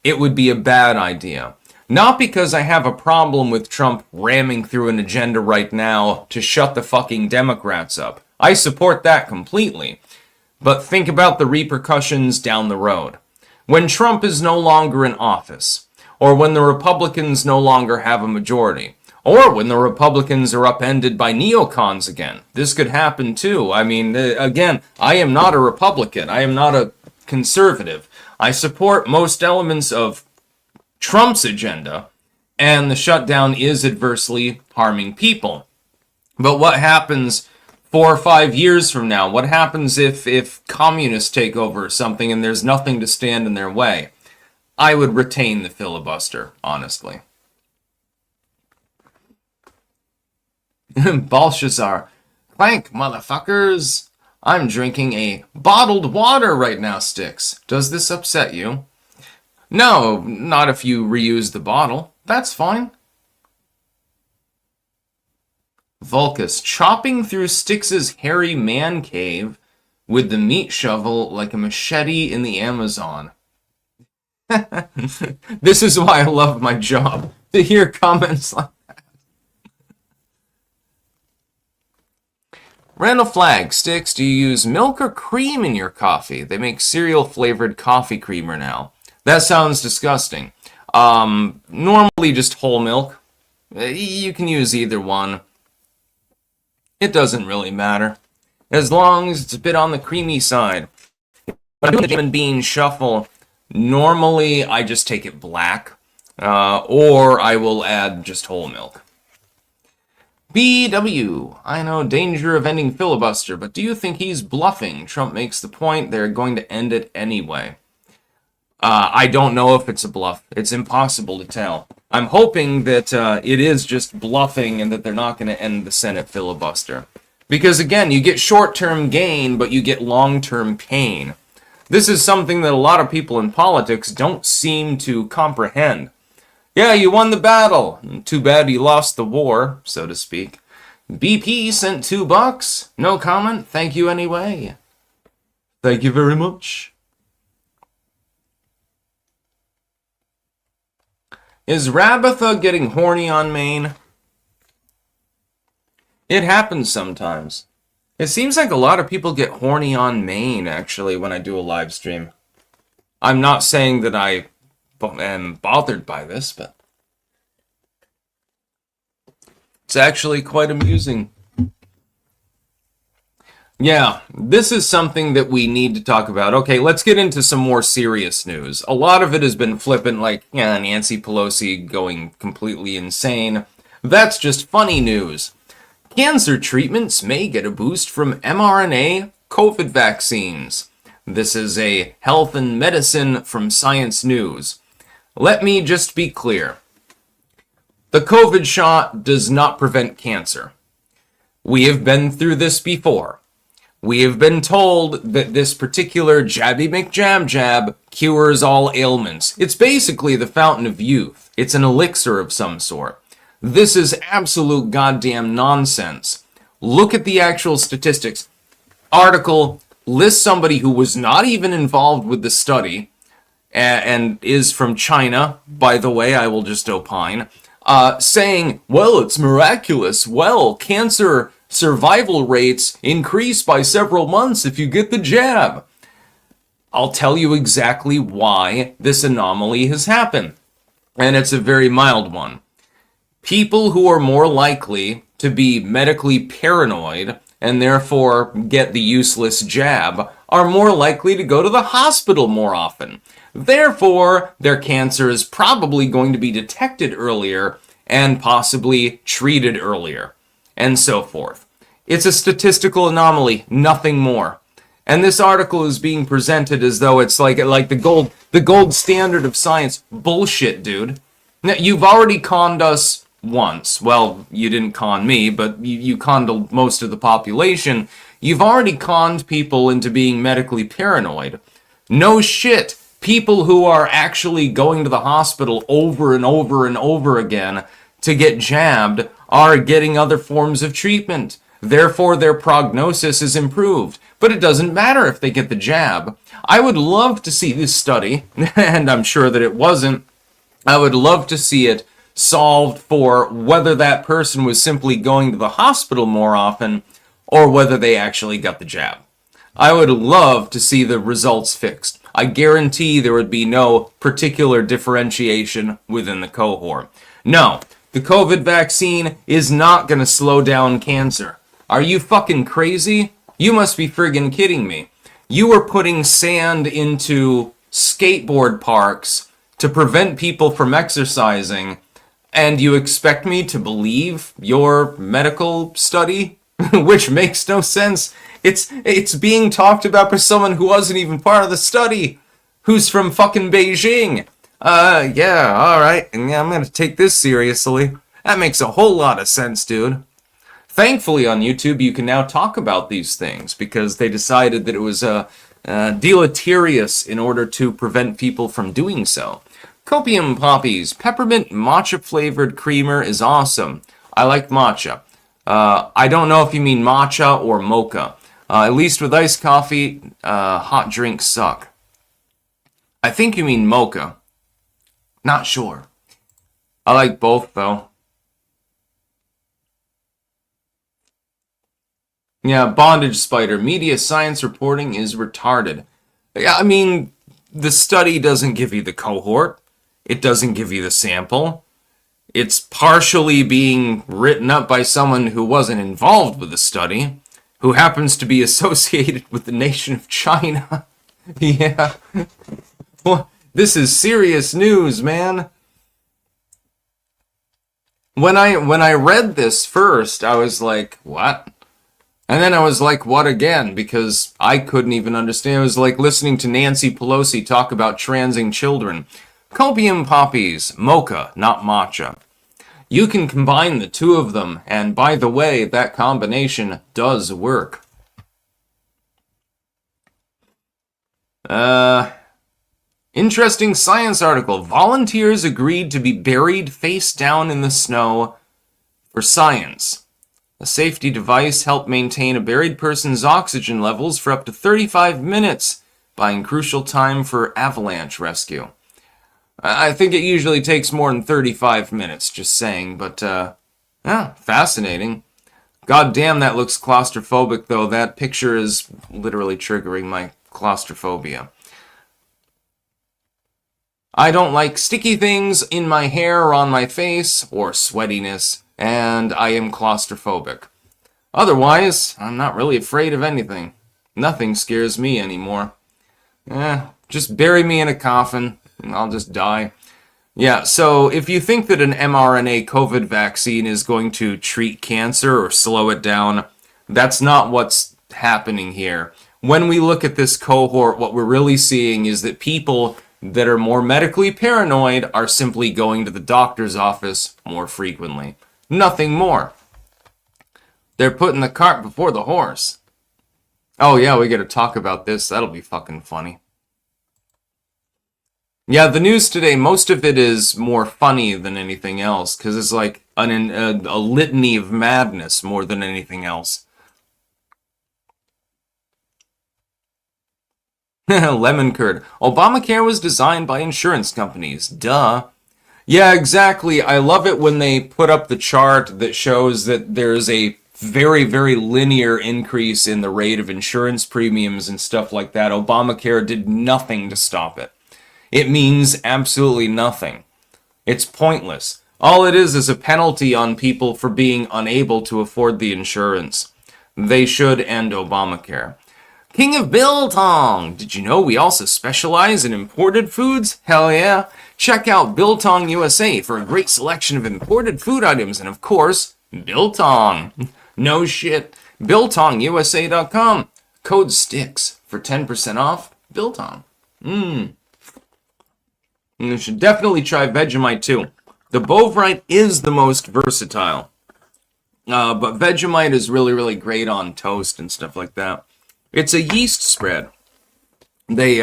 A: It would be a bad idea. Not because I have a problem with Trump ramming through an agenda right now to shut the fucking Democrats up. I support that completely. But think about the repercussions down the road. When Trump is no longer in office, or when the Republicans no longer have a majority, or when the Republicans are upended by neocons again. This could happen too. I mean, again, I am not a Republican. I am not a conservative. I support most elements of Trump's agenda, and the shutdown is adversely harming people. But what happens 4 or 5 years from now? What happens if communists take over something and there's nothing to stand in their way? I would retain the filibuster, honestly. Belshazzar. Clank, motherfuckers. I'm drinking a bottled water right now, Sticks. Does this upset you? No, not if you reuse the bottle. That's fine. Vulcus, chopping through Styx's hairy man cave with the meat shovel like a machete in the Amazon. This is why I love my job, to hear comments like that. Randall Flag, Sticks, do you use milk or cream in your coffee? They make cereal-flavored coffee creamer now. That sounds disgusting. Normally just whole milk. You can use either one. It doesn't really matter, as long as it's a bit on the creamy side. When I'm doing the Jam and Bean Shuffle, normally I just take it black, or I will add just whole milk. BW, I know danger of ending filibuster, but do you think he's bluffing? Trump makes the point they're going to end it anyway. I don't know if it's a bluff. It's impossible to tell. I'm hoping that it is just bluffing and that they're not going to end the Senate filibuster. Because again, you get short-term gain, but you get long-term pain. This is something that a lot of people in politics don't seem to comprehend. Yeah, you won the battle. Too bad you lost the war, so to speak. BP sent $2. No comment. Thank you anyway. Thank you very much. Is Rabatha getting horny on Maine? It happens sometimes. It seems like a lot of people get horny on Maine, actually, when I do a live stream. I'm not saying that I am bothered by this, but it's actually quite amusing. Yeah, this is something that we need to talk about. Okay, let's get into some more serious news. A lot of it has been flippant, like, yeah, Nancy Pelosi going completely insane. That's just funny news. Cancer treatments may get a boost from mRNA COVID vaccines. This is a health and medicine from Science News. Let me just be clear. The COVID shot does not prevent cancer. We have been through this before. We have been told that this particular jabby McJab cures all ailments. It's basically the fountain of youth. It's an elixir of some sort. This is absolute goddamn nonsense. Look at the actual statistics. Article lists somebody who was not even involved with the study and is from China, by the way, I will just opine, saying, well, it's miraculous. Well, cancer survival rates increase by several months if you get the jab. I'll tell you exactly why this anomaly has happened. And it's a very mild one. People who are more likely to be medically paranoid and therefore get the useless jab are more likely to go to the hospital more often. Therefore, their cancer is probably going to be detected earlier and possibly treated earlier, and so forth. It's a statistical anomaly, nothing more. And this article is being presented as though it's like the gold standard of science. Bullshit, dude. Now, you've already conned us once. Well, you didn't con me, but you conned most of the population. You've already conned people into being medically paranoid. No shit. People who are actually going to the hospital over and over and over again to get jabbed are getting other forms of treatment. Therefore, their prognosis is improved. But it doesn't matter if they get the jab. I would love to see this study, and I'm sure that it wasn't. I would love to see it solved for whether that person was simply going to the hospital more often or whether they actually got the jab. I would love to see the results fixed. I guarantee there would be no particular differentiation within the cohort. No, the COVID vaccine is not going to slow down cancer. Are you fucking crazy? You must be friggin' kidding me. You are putting sand into skateboard parks to prevent people from exercising, and you expect me to believe your medical study? Which makes no sense. It's being talked about by someone who wasn't even part of the study, who's from fucking Beijing. Yeah, alright, and yeah, I'm gonna take this seriously. That makes a whole lot of sense, dude. Thankfully, on YouTube, you can now talk about these things because they decided that it was deleterious in order to prevent people from doing so. Copium Poppies. Peppermint matcha-flavored creamer is awesome. I like matcha. I don't know if you mean matcha or mocha. At least with iced coffee, hot drinks suck. I think you mean mocha. Not sure. I like both, though. Yeah, Bondage Spider. Media science reporting is retarded. Yeah, I mean, the study doesn't give you the cohort. It doesn't give you the sample. It's partially being written up by someone who wasn't involved with the study, who happens to be associated with the nation of China. Yeah. Well, this is serious news, man. When I read this first, I was like, what? And then I was like, what again? Because I couldn't even understand. It was like listening to Nancy Pelosi talk about transing children. Copium Poppies. Mocha, not matcha. You can combine the two of them, and by the way, that combination does work. Interesting science article. Volunteers agreed to be buried face down in the snow for science. A safety device helped maintain a buried person's oxygen levels for up to 35 minutes, buying crucial time for avalanche rescue. I think it usually takes more than 35 minutes, just saying, but, yeah, fascinating. God damn, that looks claustrophobic, though. That picture is literally triggering my claustrophobia. I don't like sticky things in my hair or on my face, or sweatiness, and I am claustrophobic. Otherwise, I'm not really afraid of anything. Nothing scares me anymore. Just bury me in a coffin, and I'll just die. Yeah, so if you think that an mRNA COVID vaccine is going to treat cancer or slow it down, that's not what's happening here. When we look at this cohort, what we're really seeing is that people that are more medically paranoid are simply going to the doctor's office more frequently. Nothing more. They're putting the cart before the horse. Oh yeah, we gotta talk about this. That'll be fucking funny. Yeah, the news today, most of it is more funny than anything else, because it's like a litany of madness more than anything else. Lemon curd. Obamacare was designed by insurance companies. Duh. Yeah, exactly. I love it when they put up the chart that shows that there's a very, very linear increase in the rate of insurance premiums and stuff like that. Obamacare did nothing to stop it. It means absolutely nothing. It's pointless. All it is a penalty on people for being unable to afford the insurance. They should end Obamacare. King of Biltong! Did you know we also specialize in imported foods? Hell yeah! Check out Biltong USA for a great selection of imported food items and, of course, Biltong. No shit. BiltongUSA.com. Code STICKS for 10% off Biltong. You should definitely try Vegemite too. The Bovrite is the most versatile. But Vegemite is really, really great on toast and stuff like that. It's a yeast spread. They,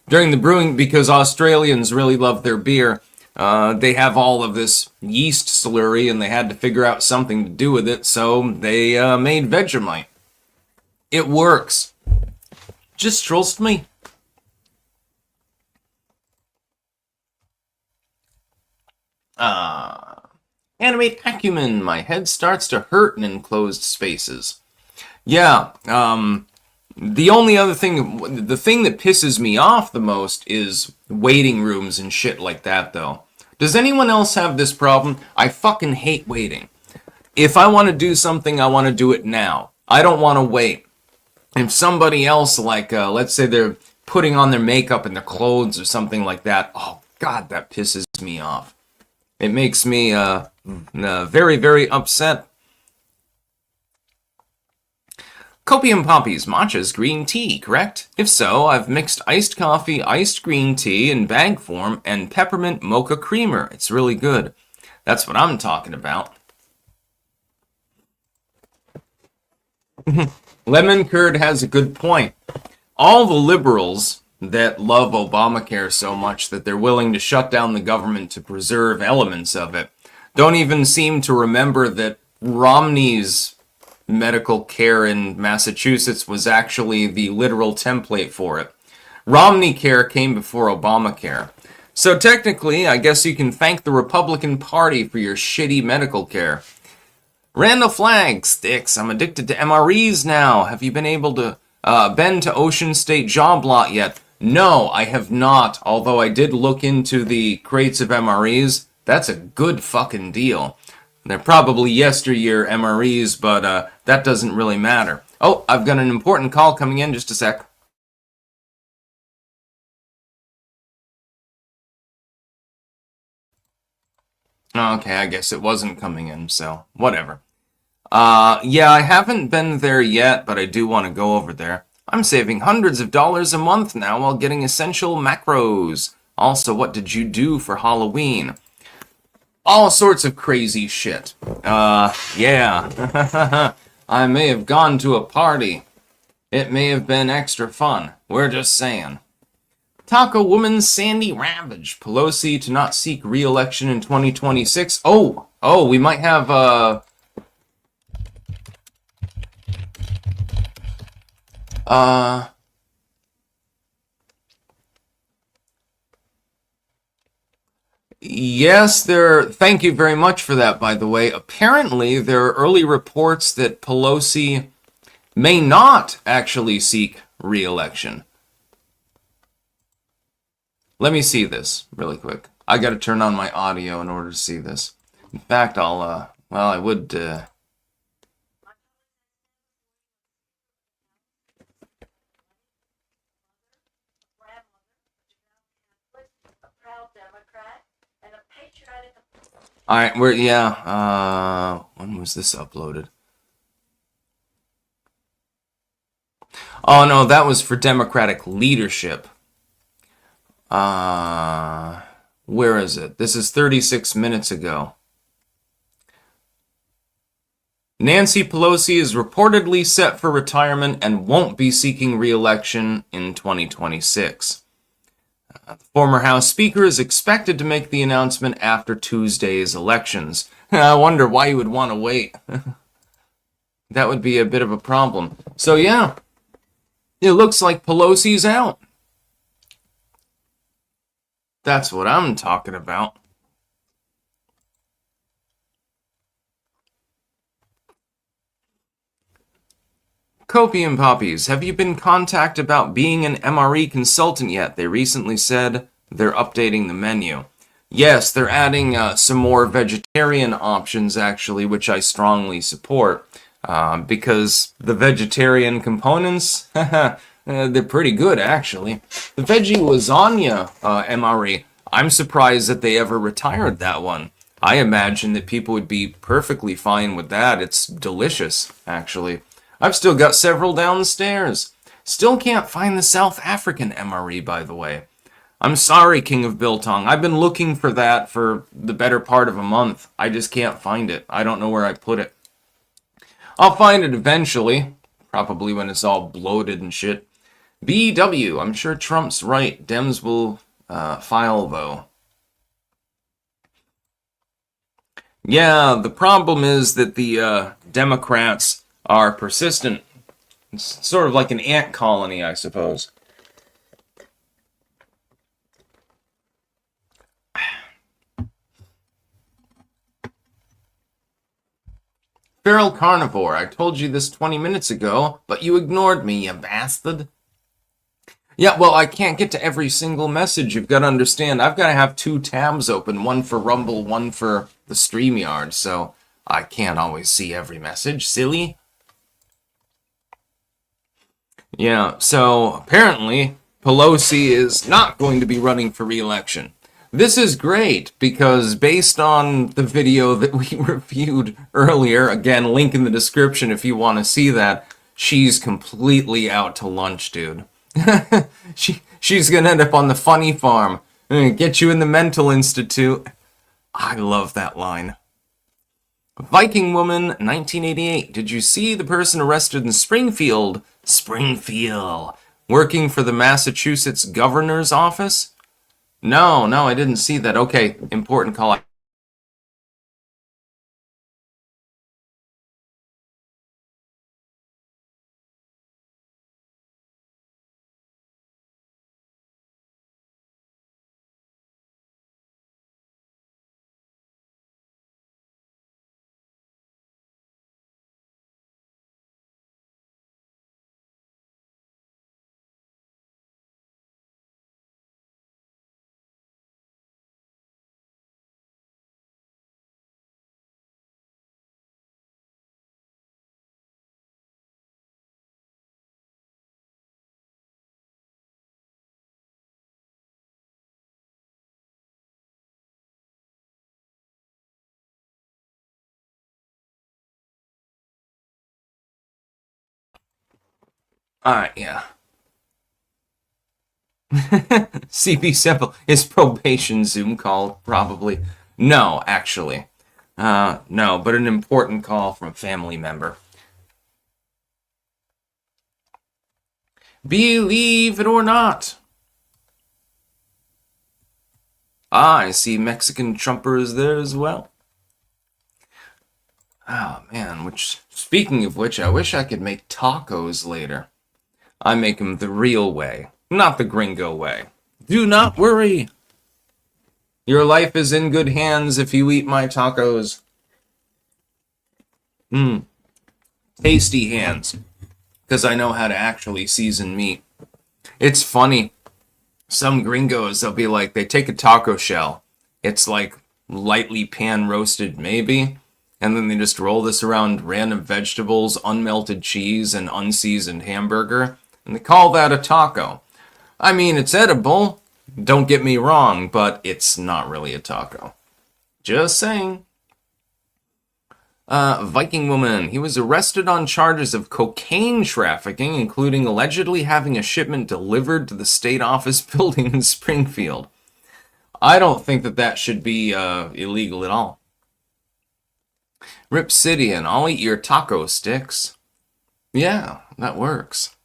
A: during the brewing, because Australians really love their beer, they have all of this yeast slurry and they had to figure out something to do with it, so they made Vegemite. It works. Just trust me. Animate acumen. My head starts to hurt in enclosed spaces. Yeah, the only other thing, the thing that pisses me off the most is waiting rooms and shit like that, though. Does anyone else have this problem? I fucking hate waiting. If I want to do something, I want to do it now. I don't want to wait. If somebody else, like, let's say they're putting on their makeup and their clothes or something like that, oh, God, that pisses me off. It makes me very, very upset. Copium Poppies, matcha's green tea, correct? If so, I've mixed iced coffee, iced green tea in bag form, and peppermint mocha creamer. It's really good. That's what I'm talking about. Lemon Curd has a good point. All the liberals that love Obamacare so much that they're willing to shut down the government to preserve elements of it don't even seem to remember that Romney's medical care in Massachusetts was actually the literal template for it. Romney Care came before Obamacare. So technically, I guess you can thank the Republican Party for your shitty medical care. Randall Flag, Sticks, I'm addicted to MREs now. Have you been able to been to Ocean State Job Lot yet? No, I have not, although I did look into the crates of MREs. That's a good fucking deal. They're probably yesteryear MREs, but that doesn't really matter. Oh, I've got an important call coming in. Just a sec. Okay, I guess it wasn't coming in, so whatever. Yeah, I haven't been there yet, but I do want to go over there. I'm saving hundreds of dollars a month now while getting essential macros. Also, what did you do for Halloween? All sorts of crazy shit. Yeah. I may have gone to a party. It may have been extra fun. We're just saying. Taco Woman Sandy Ravage. Pelosi to not seek re-election in 2026. Oh, we might have, Yes, thank you very much for that, by the way. Apparently, there are early reports that Pelosi may not actually seek re-election. Let me see this really quick. I gotta turn on my audio in order to see this. In fact, I would, Alright, when was this uploaded? Oh no, that was for Democratic leadership. Where is it? This is 36 minutes ago. Nancy Pelosi is reportedly set for retirement and won't be seeking re-election in 2026. The former House Speaker is expected to make the announcement after Tuesday's elections. I wonder why you would want to wait. That would be a bit of a problem. So yeah, it looks like Pelosi's out. That's what I'm talking about. Copium Poppies, have you been contacted about being an MRE consultant yet? They recently said they're updating the menu. Yes, they're adding some more vegetarian options, actually, which I strongly support. because the vegetarian components, they're pretty good, actually. The veggie lasagna MRE, I'm surprised that they ever retired that one. I imagine that people would be perfectly fine with that. It's delicious, actually. I've still got several downstairs. Still can't find the South African MRE, by the way. I'm sorry, King of Biltong. I've been looking for that for the better part of a month. I just can't find it. I don't know where I put it. I'll find it eventually. Probably when it's all bloated and shit. BW, I'm sure Trump's right. Dems will file, though. Yeah, the problem is that the Democrats are persistent. It's sort of like an ant colony, I suppose. Feral carnivore, I told you this 20 minutes ago, but you ignored me, you bastard. Yeah, well, I can't get to every single message. You've got to understand, I've got to have 2 tabs open, one for Rumble, one for the StreamYard, so I can't always see every message. Silly. Yeah, so apparently Pelosi is not going to be running for re-election. This is great because based on the video that we reviewed earlier, again, link in the description if you want to see that, she's completely out to lunch, dude. She's going to end up on the funny farm, get you in the mental institute. I love that line. Viking Woman, 1988. Did you see the person arrested in Springfield? Springfield. Working for the Massachusetts governor's office? No, I didn't see that. Okay, important call. Alright, yeah. CP Simple. His probation Zoom call, probably. No, actually. No, but an important call from a family member. Believe it or not. I see Mexican Trumpers there as well. Oh, man, speaking of which, I wish I could make tacos later. I make them the real way, not the gringo way. Do not worry. Your life is in good hands if you eat my tacos. Tasty hands. Because I know how to actually season meat. It's funny. Some gringos, they'll be like, they take a taco shell. It's like lightly pan roasted maybe. And then they just roll this around random vegetables, unmelted cheese, and unseasoned hamburger. And they call that a taco. I mean, it's edible. Don't get me wrong, but it's not really a taco. Just saying. Viking Woman. He was arrested on charges of cocaine trafficking, including allegedly having a shipment delivered to the state office building in Springfield. I don't think that should be illegal at all. Ripsidian, I'll eat your taco sticks. Yeah, that works.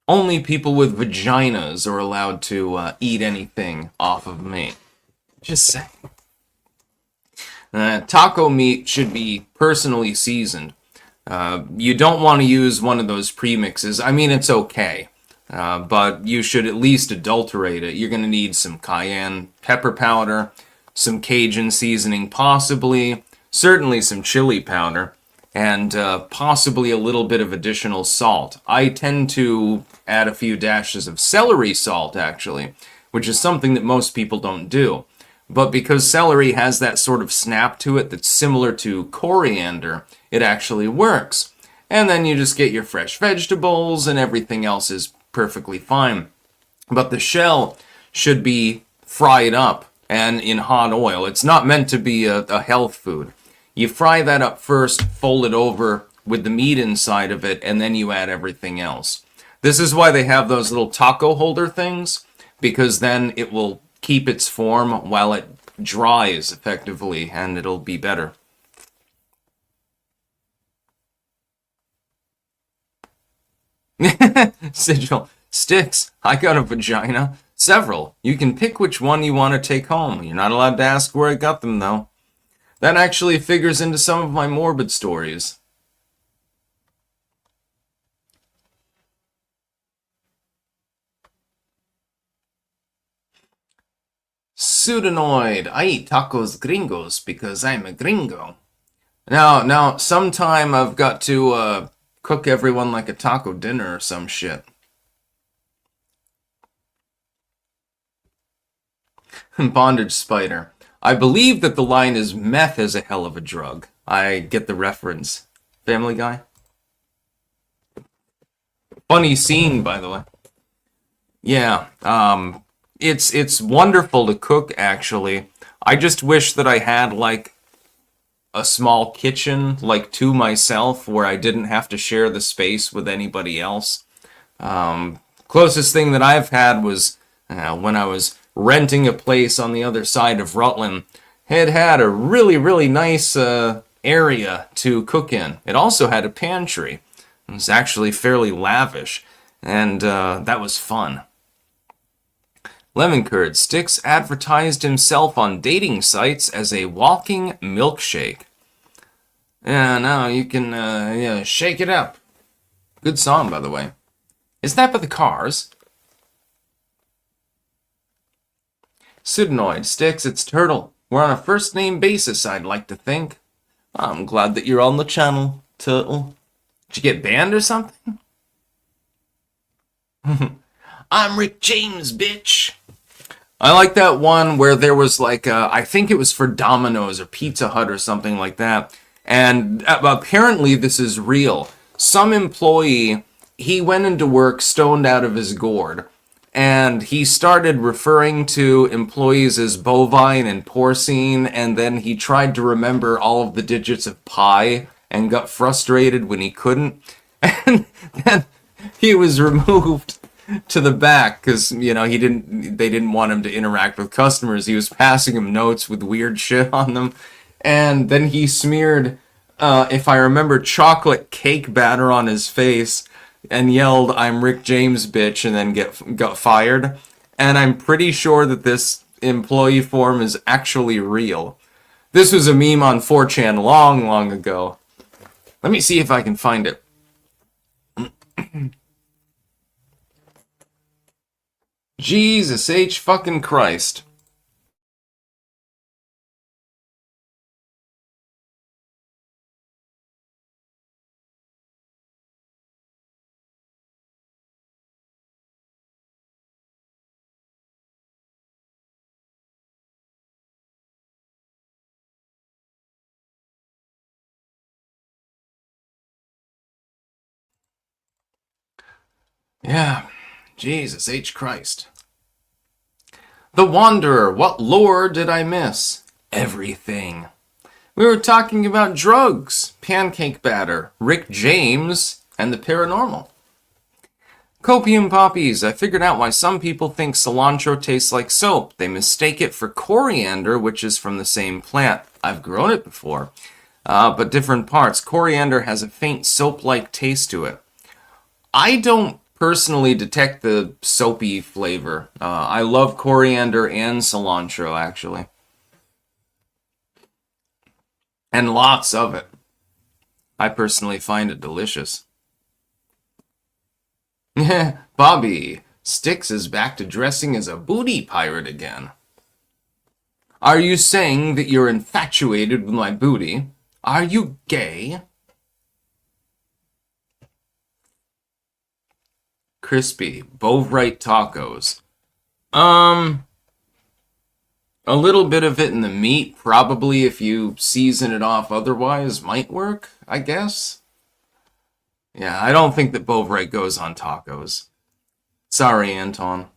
A: Only people with vaginas are allowed to eat anything off of me. Just saying. Taco meat should be personally seasoned. You don't want to use one of those premixes. I mean, it's okay. But you should at least adulterate it. You're going to need some cayenne pepper powder, some Cajun seasoning possibly, certainly some chili powder, and possibly a little bit of additional salt. I tend to add a few dashes of celery salt, actually, which is something that most people don't do. But because celery has that sort of snap to it that's similar to coriander, it actually works. And then you just get your fresh vegetables and everything else is perfectly fine. But the shell should be fried up and in hot oil. It's not meant to be a health food. You fry that up first, fold it over with the meat inside of it, and then you add everything else. This is why they have those little taco holder things, because then it will keep its form while it dries effectively, and it'll be better. Sigil. Sticks. I got a vagina. Several. You can pick which one you want to take home. You're not allowed to ask where I got them, though. That actually figures into some of my morbid stories. Pseudonoid. I eat tacos gringos because I'm a gringo. Now, sometime I've got to cook everyone like a taco dinner or some shit. Bondage spider. I believe that the line is meth is a hell of a drug. I get the reference. Family Guy? Funny scene, by the way. Yeah, it's wonderful to cook, actually. I just wish that I had, like, a small kitchen, like, to myself, where I didn't have to share the space with anybody else. Closest thing that I've had was when I was renting a place on the other side of Rutland. It had a really, really nice area to cook in. It also had a pantry. It was actually fairly lavish, and that was fun. Lemon Curd. Sticks advertised himself on dating sites as a walking milkshake. Yeah, now you can shake it up. Good song, by the way. Is that by the Cars? Pseudonoid. Sticks, it's Turtle. We're on a first name basis, I'd like to think. I'm glad that you're on the channel, Turtle. Did you get banned or something? I'm Rick James, bitch. I like that one where there was like, I think it was for Domino's or Pizza Hut or something like that. And apparently this is real. Some employee, he went into work stoned out of his gourd. And he started referring to employees as bovine and porcine. And then he tried to remember all of the digits of pi and got frustrated when he couldn't. And then he was removed to the back because, you know, they didn't want him to interact with customers. He was passing them notes with weird shit on them. And then he smeared, if I remember, chocolate cake batter on his face and yelled, "I'm Rick James, bitch," and then got fired. And I'm pretty sure that this employee form is actually real. This was a meme on 4chan long, long ago. Let me see if I can find it. Jesus H. fucking Christ. Yeah, Jesus H. Christ. The Wanderer, what lore did I miss? Everything. We were talking about drugs, pancake batter, Rick James, and the paranormal. Copium poppies. I figured out why some people think cilantro tastes like soap. They mistake it for coriander, which is from the same plant. I've grown it before, but different parts. Coriander has a faint soap-like taste to it. I don't personally detect the soapy flavor. I love coriander and cilantro, actually. And lots of it. I personally find it delicious. Bobby, Styx is back to dressing as a booty pirate again. Are you saying that you're infatuated with my booty? Are you gay? Crispy, Bovrite tacos. A little bit of it in the meat, probably if you season it off otherwise, might work, I guess. Yeah, I don't think that Bovrite goes on tacos. Sorry, Anton.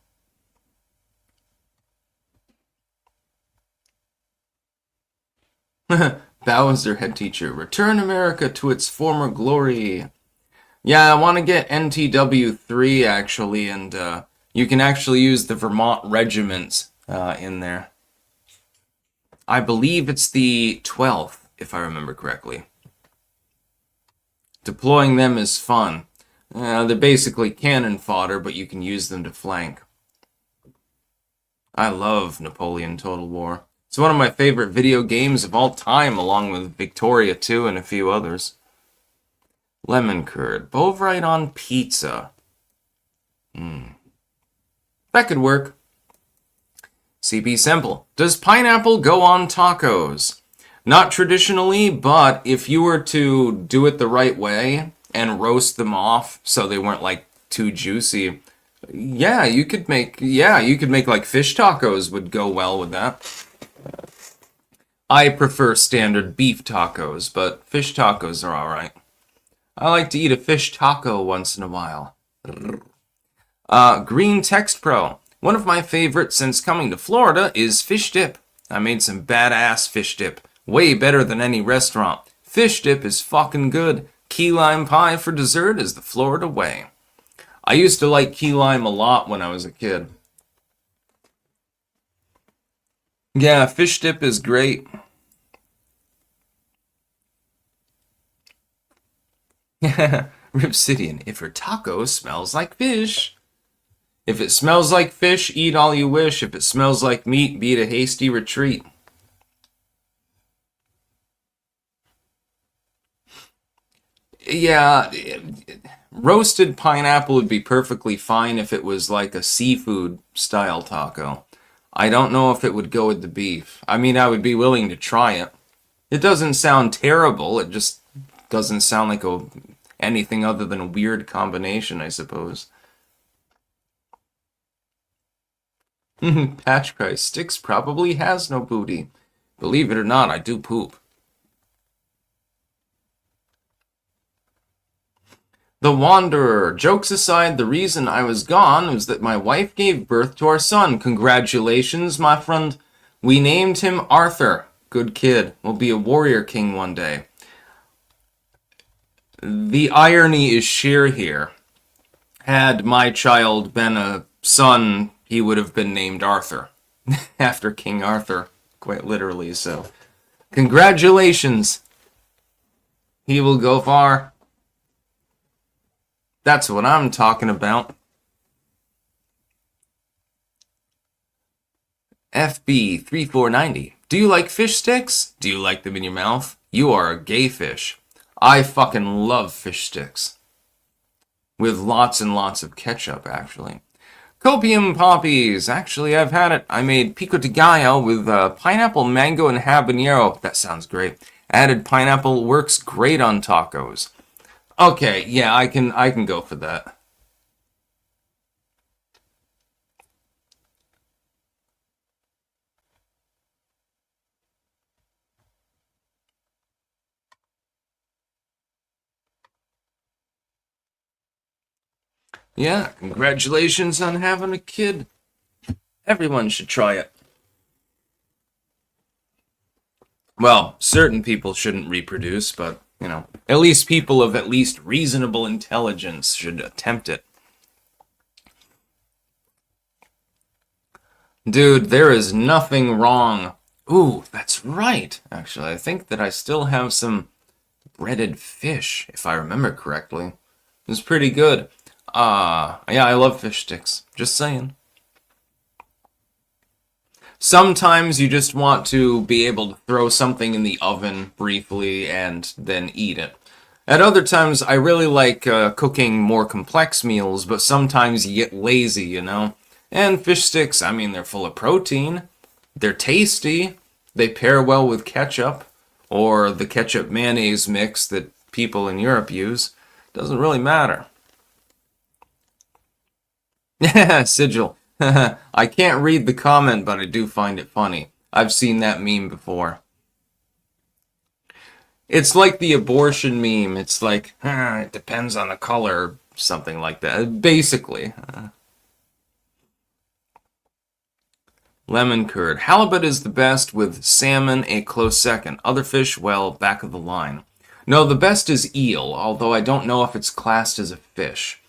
A: Bowser, head teacher. Return America to its former glory. Yeah, I want to get NTW3 actually, and you can actually use the Vermont regiment in there. I believe it's the 12th, if I remember correctly. Deploying them is fun. They're basically cannon fodder, but you can use them to flank. I love Napoleon Total War. It's one of my favorite video games of all time, along with Victoria 2 and a few others. Lemon curd. Bovrite on pizza. That could work. CB Simple. Does pineapple go on tacos? Not traditionally, but if you were to do it the right way and roast them off so they weren't like too juicy, you could make like fish tacos would go well with that. I prefer standard beef tacos, but fish tacos are alright. I like to eat a fish taco once in a while. Green Text Pro. One of my favorites since coming to Florida is fish dip. I made some badass fish dip. Way better than any restaurant. Fish dip is fucking good. Key lime pie for dessert is the Florida way. I used to like key lime a lot when I was a kid. Yeah, fish dip is great. Ripsidian, if her taco smells like fish. If it smells like fish, eat all you wish. If it smells like meat, beat a hasty retreat. Yeah, roasted pineapple would be perfectly fine if it was like a seafood style taco. I don't know if it would go with the beef. I mean, I would be willing to try it. It doesn't sound terrible. It just doesn't sound like anything other than a weird combination, I suppose. Patch Christ Sticks probably has no booty. Believe it or not, I do poop. The Wanderer. Jokes aside, the reason I was gone was that my wife gave birth to our son. Congratulations, my friend. We named him Arthur. Good kid. Will be a warrior king one day. The irony is sheer here. Had my child been a son, he would have been named Arthur. After King Arthur. Quite literally, so. Congratulations. He will go far. That's what I'm talking about. FB3490. Do you like fish sticks? Do you like them in your mouth? You are a gay fish. I fucking love fish sticks. With lots and lots of ketchup, actually. Copium poppies. Actually, I've had it. I made pico de gallo with pineapple, mango, and habanero. That sounds great. Added pineapple works great on tacos. Okay, yeah, I can go for that. Yeah, congratulations on having a kid. Everyone should try it. Well, certain people shouldn't reproduce, but, you know, at least people of at least reasonable intelligence should attempt it. Dude, there is nothing wrong. Ooh, that's right. Actually, I think that I still have some breaded fish, if I remember correctly. It's pretty good. Yeah, I love fish sticks. Just saying. Sometimes you just want to be able to throw something in the oven briefly and then eat it. At other times, I really like cooking more complex meals, but sometimes you get lazy, you know? And fish sticks, I mean, they're full of protein. They're tasty. They pair well with ketchup, or the ketchup mayonnaise mix that people in Europe use. Doesn't really matter. Yeah, Sigil. I can't read the comment, but I do find it funny. I've seen that meme before. It's like the abortion meme. It's like, it depends on the color, something like that. Basically. Lemon curd. Halibut is the best, with salmon a close second. Other fish, well, back of the line. No, the best is eel, although I don't know if it's classed as a fish.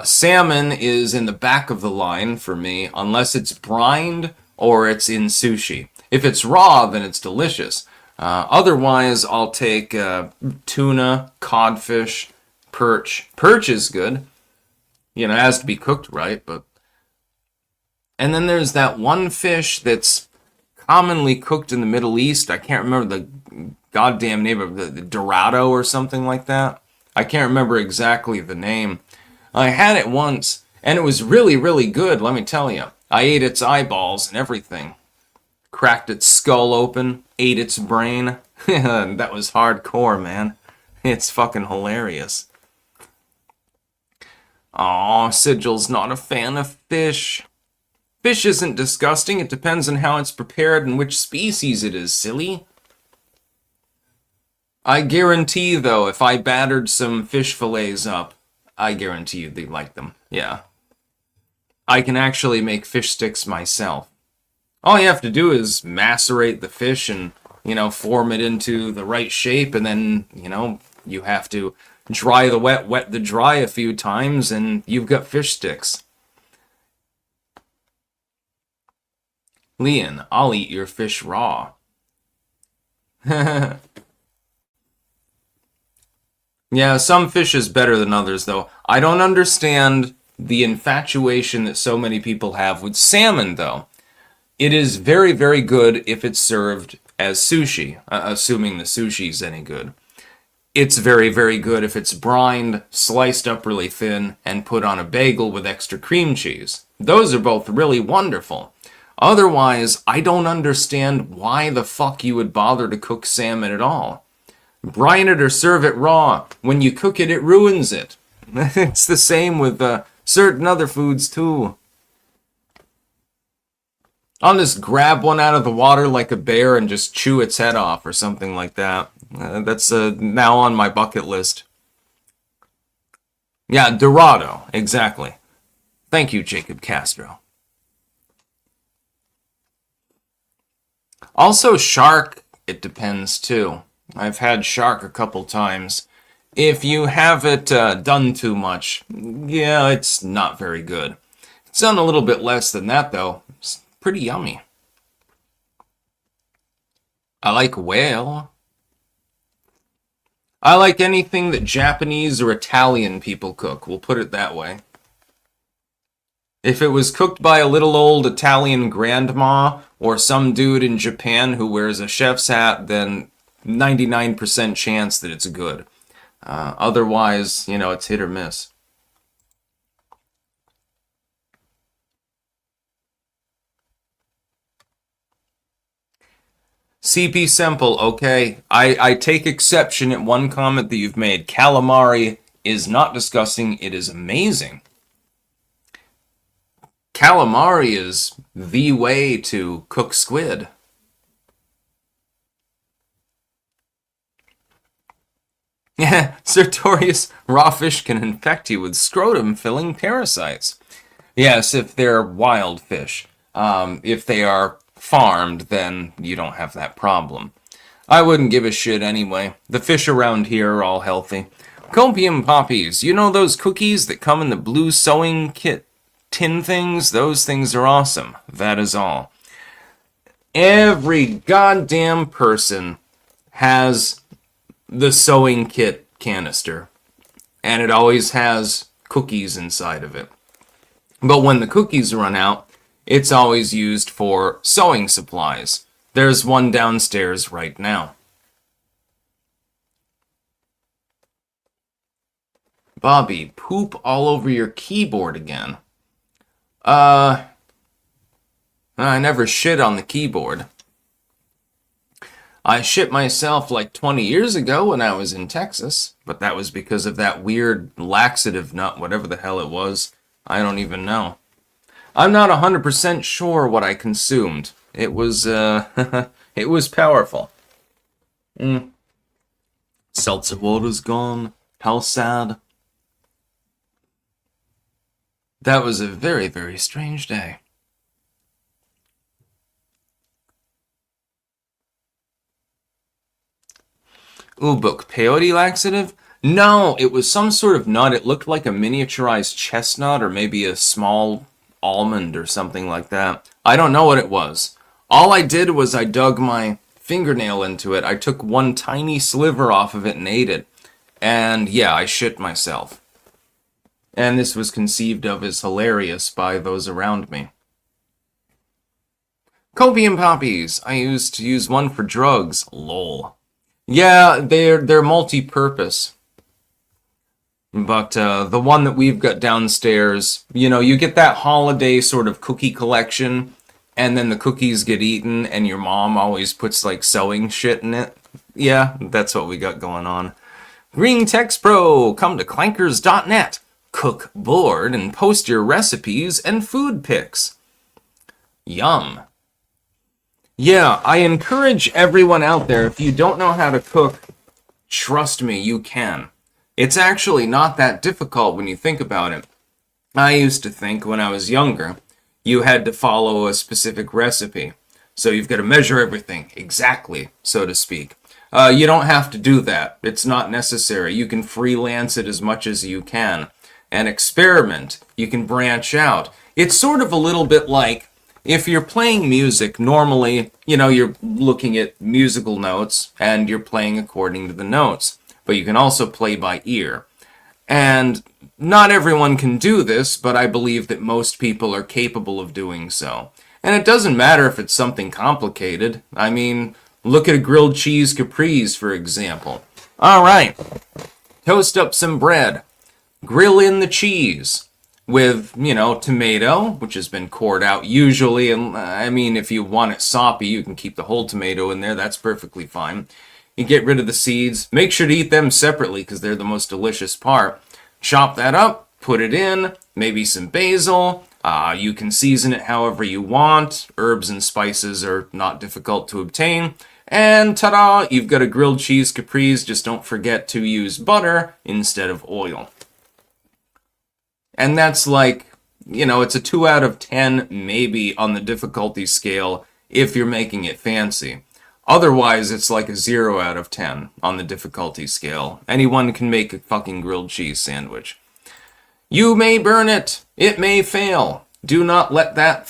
A: Salmon is in the back of the line for me, unless it's brined or it's in sushi. If it's raw, then it's delicious. Otherwise, I'll take tuna, codfish, perch. Perch is good. You know, it has to be cooked right, but... And then there's that one fish that's commonly cooked in the Middle East. I can't remember the goddamn name of the Dorado or something like that. I can't remember exactly the name. I had it once, and it was really, really good, let me tell you. I ate its eyeballs and everything. Cracked its skull open, ate its brain. That was hardcore, man. It's fucking hilarious. Aw, Sigil's not a fan of fish. Fish isn't disgusting, it depends on how it's prepared and which species it is, silly. I guarantee, though, if I battered some fish fillets up, I guarantee you they'd like them. Yeah. I can actually make fish sticks myself. All you have to do is macerate the fish and, form it into the right shape, and then, you have to dry the wet the dry a few times, and you've got fish sticks. Leon, I'll eat your fish raw. Yeah, some fish is better than others, though. I don't understand the infatuation that so many people have with salmon, though. It is very, very good if it's served as sushi, assuming the sushi's any good. It's very, very good if it's brined, sliced up really thin, and put on a bagel with extra cream cheese. Those are both really wonderful. Otherwise, I don't understand why the fuck you would bother to cook salmon at all. Brine it or serve it raw. When you cook it, it ruins it. It's the same with certain other foods, too. I'll just grab one out of the water like a bear and just chew its head off or something like that. That's now on my bucket list. Yeah, Dorado, exactly. Thank you, Jacob Castro. Also, shark, it depends too. I've had shark a couple times. If you have it done too much, yeah, it's not very good. It's done a little bit less than that, though. It's pretty yummy. I like whale. I like anything that Japanese or Italian people cook, we'll put it that way. If it was cooked by a little old Italian grandma or some dude in Japan who wears a chef's hat, then 99% chance that it's good. Otherwise, it's hit or miss. CP Simple, okay. I take exception at one comment that you've made. Calamari is not disgusting, it is amazing. Calamari is the way to cook squid. Yeah, Sertorius, raw fish can infect you with scrotum-filling parasites. Yes, if they're wild fish. If they are farmed, then you don't have that problem. I wouldn't give a shit anyway. The fish around here are all healthy. Copium poppies, you know those cookies that come in the blue sewing kit tin things? Those things are awesome. That is all. Every goddamn person has the sewing kit canister, and it always has cookies inside of it. But when the cookies run out, it's always used for sewing supplies. There's one downstairs right now. Bobby, poop all over your keyboard again. I never shit on the keyboard. I shit myself like 20 years ago when I was in Texas, but that was because of that weird laxative nut, whatever the hell it was. I don't even know. I'm not 100% sure what I consumed. It was, it was powerful. Seltzer water's gone. How sad. That was a very, very strange day. Ooh, book. Peyote laxative? No, it was some sort of nut. It looked like a miniaturized chestnut or maybe a small almond or something like that. I don't know what it was. All I did was I dug my fingernail into it. I took one tiny sliver off of it and ate it. And yeah, I shit myself. And this was conceived of as hilarious by those around me. Copium poppies. I used to use one for drugs. Lol. Yeah, they're multi-purpose. But the one that we've got downstairs, you get that holiday sort of cookie collection, and then the cookies get eaten, and your mom always puts like sewing shit in it. Yeah, that's what we got going on. Green Text Pro, come to clankers.net. Cook board and post your recipes and food pics. Yum. Yeah, I encourage everyone out there, if you don't know how to cook, trust me, you can. It's actually not that difficult when you think about it. I used to think when I was younger, you had to follow a specific recipe. So you've got to measure everything exactly, so to speak. You don't have to do that. It's not necessary. You can freelance it as much as you can. And experiment. You can branch out. It's sort of a little bit like if you're playing music, normally, you're looking at musical notes and you're playing according to the notes. But you can also play by ear. And not everyone can do this, but I believe that most people are capable of doing so. And it doesn't matter if it's something complicated. I mean, look at a grilled cheese caprese, for example. All right. Toast up some bread. Grill in the cheese with, tomato, which has been cored out usually. And I mean, if you want it soppy, you can keep the whole tomato in there. That's perfectly fine. You get rid of the seeds. Make sure to eat them separately because they're the most delicious part. Chop that up, put it in, maybe some basil. You can season it however you want. Herbs and spices are not difficult to obtain. And ta-da, you've got a grilled cheese caprese. Just don't forget to use butter instead of oil. And that's like, it's a 2 out of 10 maybe on the difficulty scale if you're making it fancy. Otherwise, it's like a 0 out of 10 on the difficulty scale. Anyone can make a fucking grilled cheese sandwich. You may burn it. It may fail. Do not let that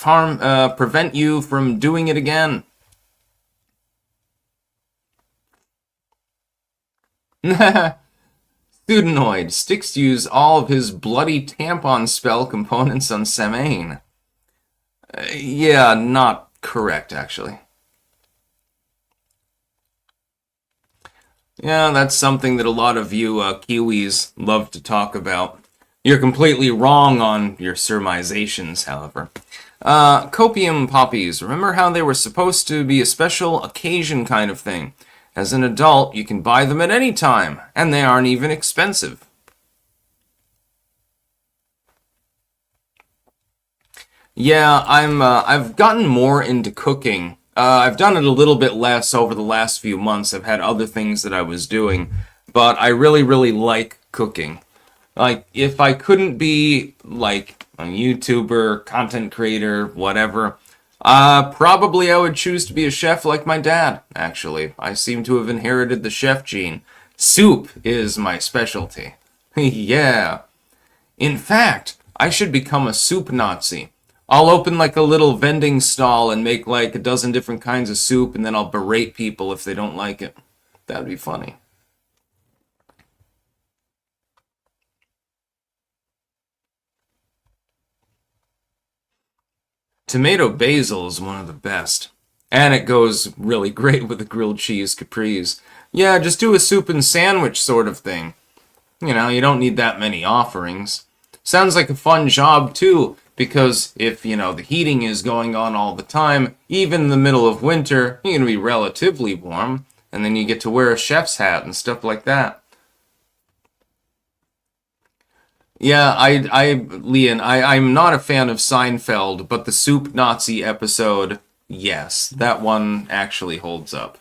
A: prevent you from doing it again. Studenoid. Sticks to use all of his bloody tampon spell components on Semaine. Yeah, not correct, actually. Yeah, that's something that a lot of you Kiwis love to talk about. You're completely wrong on your surmisations, however. Copium poppies. Remember how they were supposed to be a special occasion kind of thing? As an adult, you can buy them at any time, and they aren't even expensive. Yeah, I've gotten more into cooking. I've done it a little bit less over the last few months. I've had other things that I was doing, but I really, really like cooking. Like, if I couldn't be, like, a YouTuber, content creator, whatever, probably I would choose to be a chef like my dad, actually. I seem to have inherited the chef gene. Soup is my specialty. Yeah. In fact, I should become a soup Nazi. I'll open like a little vending stall and make like a dozen different kinds of soup, and then I'll berate people if they don't like it. That'd be funny. Tomato basil is one of the best. And it goes really great with a grilled cheese caprese. Yeah, just do a soup and sandwich sort of thing. You don't need that many offerings. Sounds like a fun job, too, because if, the heating is going on all the time, even in the middle of winter, you're going to be relatively warm, and then you get to wear a chef's hat and stuff like that. Yeah, Leon, I'm not a fan of Seinfeld, but the Soup Nazi episode, yes, that one actually holds up.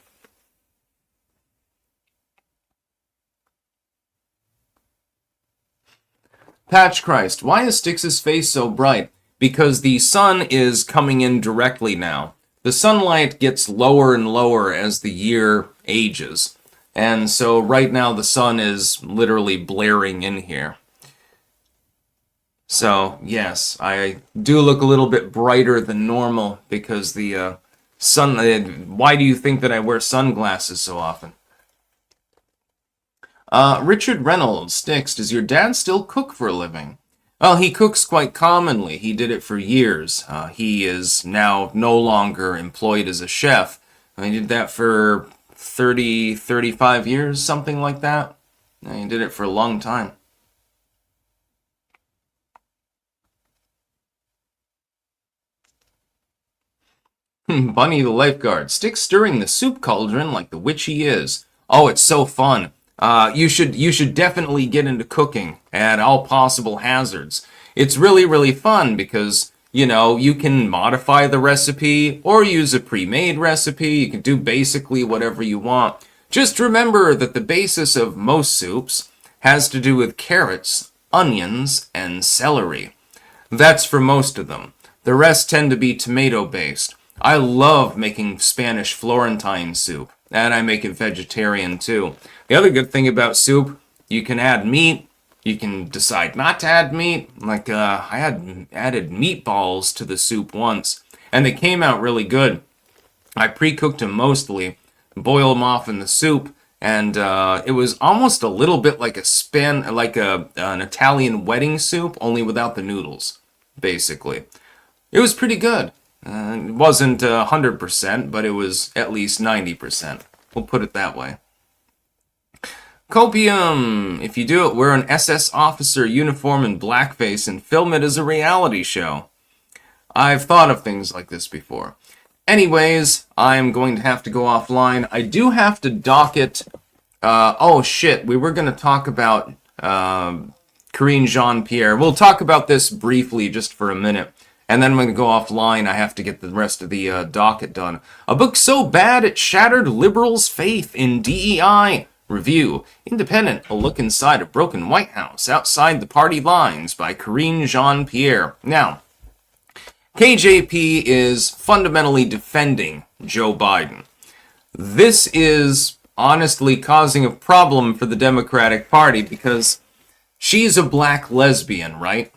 A: Patch Christ, why is Styx's face so bright? Because the sun is coming in directly now. The sunlight gets lower and lower as the year ages. And so right now the sun is literally blaring in here. So, yes, I do look a little bit brighter than normal because the sun... why do you think that I wear sunglasses so often? Richard Reynolds, Styx, does your dad still cook for a living? Well, he cooks quite commonly. He did it for years. He is now no longer employed as a chef. He did that for 30, 35 years, something like that. He did it for a long time. Bunny the lifeguard, Styx stirring the soup cauldron like the witch he is. Oh, it's so fun. You should definitely get into cooking at all possible hazards. It's really, really fun because, you know, you can modify the recipe or use a pre-made recipe. You can do basically whatever you want. Just remember that the basis of most soups has to do with carrots, onions, and celery. That's for most of them. The rest tend to be tomato-based. I love making Spanish Florentine soup, and I make it vegetarian too. The other good thing about soup, you can add meat, you can decide not to add meat. Like, I had added meatballs to the soup once, and they came out really good. I pre-cooked them mostly, boiled them off in the soup, and it was almost a little bit like an Italian wedding soup, only without the noodles, basically. It was pretty good. It wasn't 100%, but it was at least 90%. We'll put it that way. Copium! If you do it, wear an SS officer uniform and blackface and film it as a reality show. I've thought of things like this before. Anyways, I'm going to have to go offline. I do have to docket... oh shit, we were going to talk about Karine Jean-Pierre. We'll talk about this briefly just for a minute. And then I'm going to go offline. I have to get the rest of the docket done. A book so bad it shattered liberals' faith in DEI. Review. Independent. A look inside a broken White House outside the party lines by Karine Jean-Pierre. Now, KJP is fundamentally defending Joe Biden. This is honestly causing a problem for the Democratic Party because she's a black lesbian, right?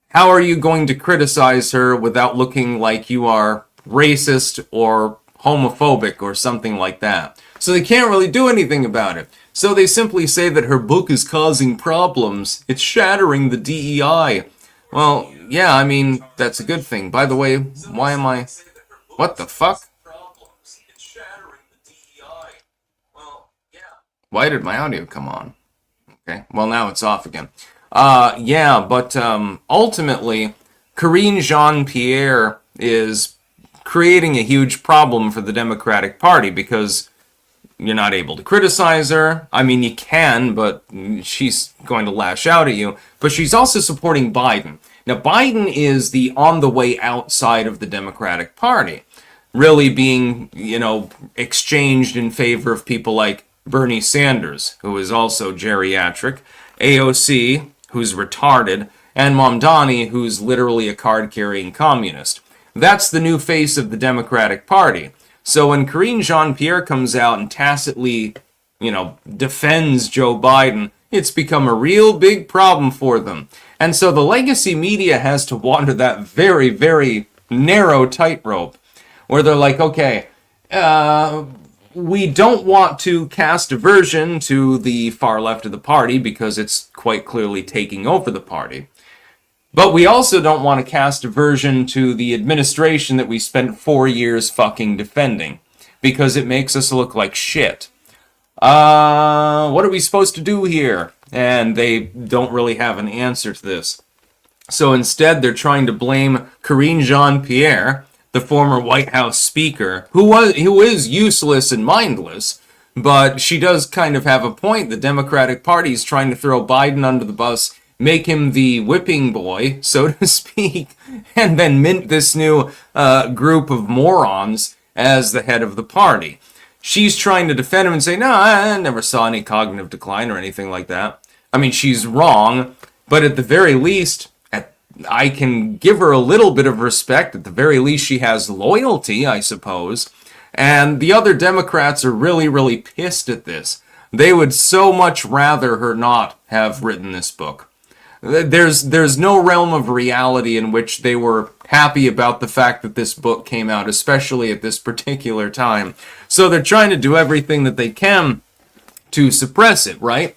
A: How are you going to criticize her without looking like you are racist or homophobic or something like that? So they can't really do anything about it. So they simply say that her book is causing problems. It's shattering the DEI. Well, yeah, I mean, that's a good thing. By the way, why am I... What the fuck? Why did my audio come on? Okay, well now it's off again. Yeah, but ultimately, Karine Jean-Pierre is creating a huge problem for the Democratic Party because you're not able to criticize her. I mean, you can, but she's going to lash out at you. But she's also supporting Biden. Now, Biden is the on the way outside of the Democratic Party, really being, you know, exchanged in favor of people like Bernie Sanders, who is also geriatric, AOC, who's retarded, and Mamdani, who's literally a card-carrying communist. That's the new face of the Democratic Party. So when Karine Jean-Pierre comes out and tacitly, you know, defends Joe Biden, it's become a real big problem for them. And so the legacy media has to wander that very, very narrow tightrope, where they're like, okay, we don't want to cast aversion to the far left of the party because it's quite clearly taking over the party. But we also don't want to cast aversion to the administration that we spent 4 years fucking defending because it makes us look like shit. What are we supposed to do here? And they don't really have an answer to this. So instead, they're trying to blame Karine Jean-Pierre, the former White House speaker, who is useless and mindless, but she does kind of have a point. The Democratic Party is trying to throw Biden under the bus make him the whipping boy, so to speak, and then mint this new group of morons as the head of the party. She's trying to defend him and say, no, I never saw any cognitive decline or anything like that. I mean, she's wrong, but at the very least, I can give her a little bit of respect. At the very least, she has loyalty, I suppose. And the other Democrats are really, really pissed at this. They would so much rather her not have written this book. There's no realm of reality in which they were happy about the fact that this book came out, especially at this particular time. So they're trying to do everything that they can to suppress it, right?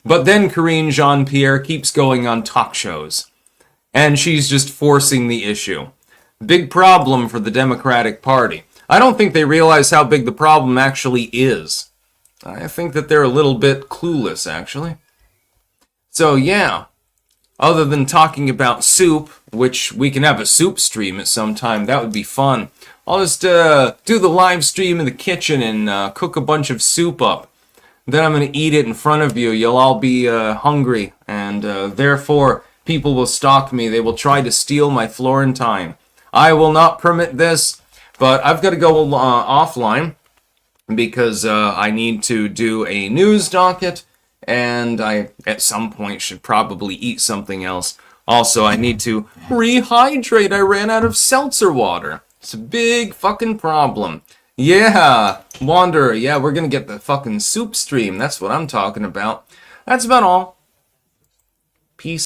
A: But then Karine Jean-Pierre keeps going on talk shows. And she's just forcing the issue. Big problem for the Democratic Party. I don't think they realize how big the problem actually is. I think that they're a little bit clueless, actually. So, yeah. Other than talking about soup, which we can have a soup stream at some time, that would be fun. I'll just do the live stream in the kitchen and cook a bunch of soup up. Then I'm going to eat it in front of you. You'll all be hungry, and therefore people will stalk me. They will try to steal my Florentine. I will not permit this, but I've got to go offline because I need to do a news docket. And I, at some point, should probably eat something else. Also, I need to rehydrate. I ran out of seltzer water. It's a big fucking problem. Yeah, Wanderer. Yeah, we're gonna get the fucking soup stream. That's what I'm talking about. That's about all. Peace.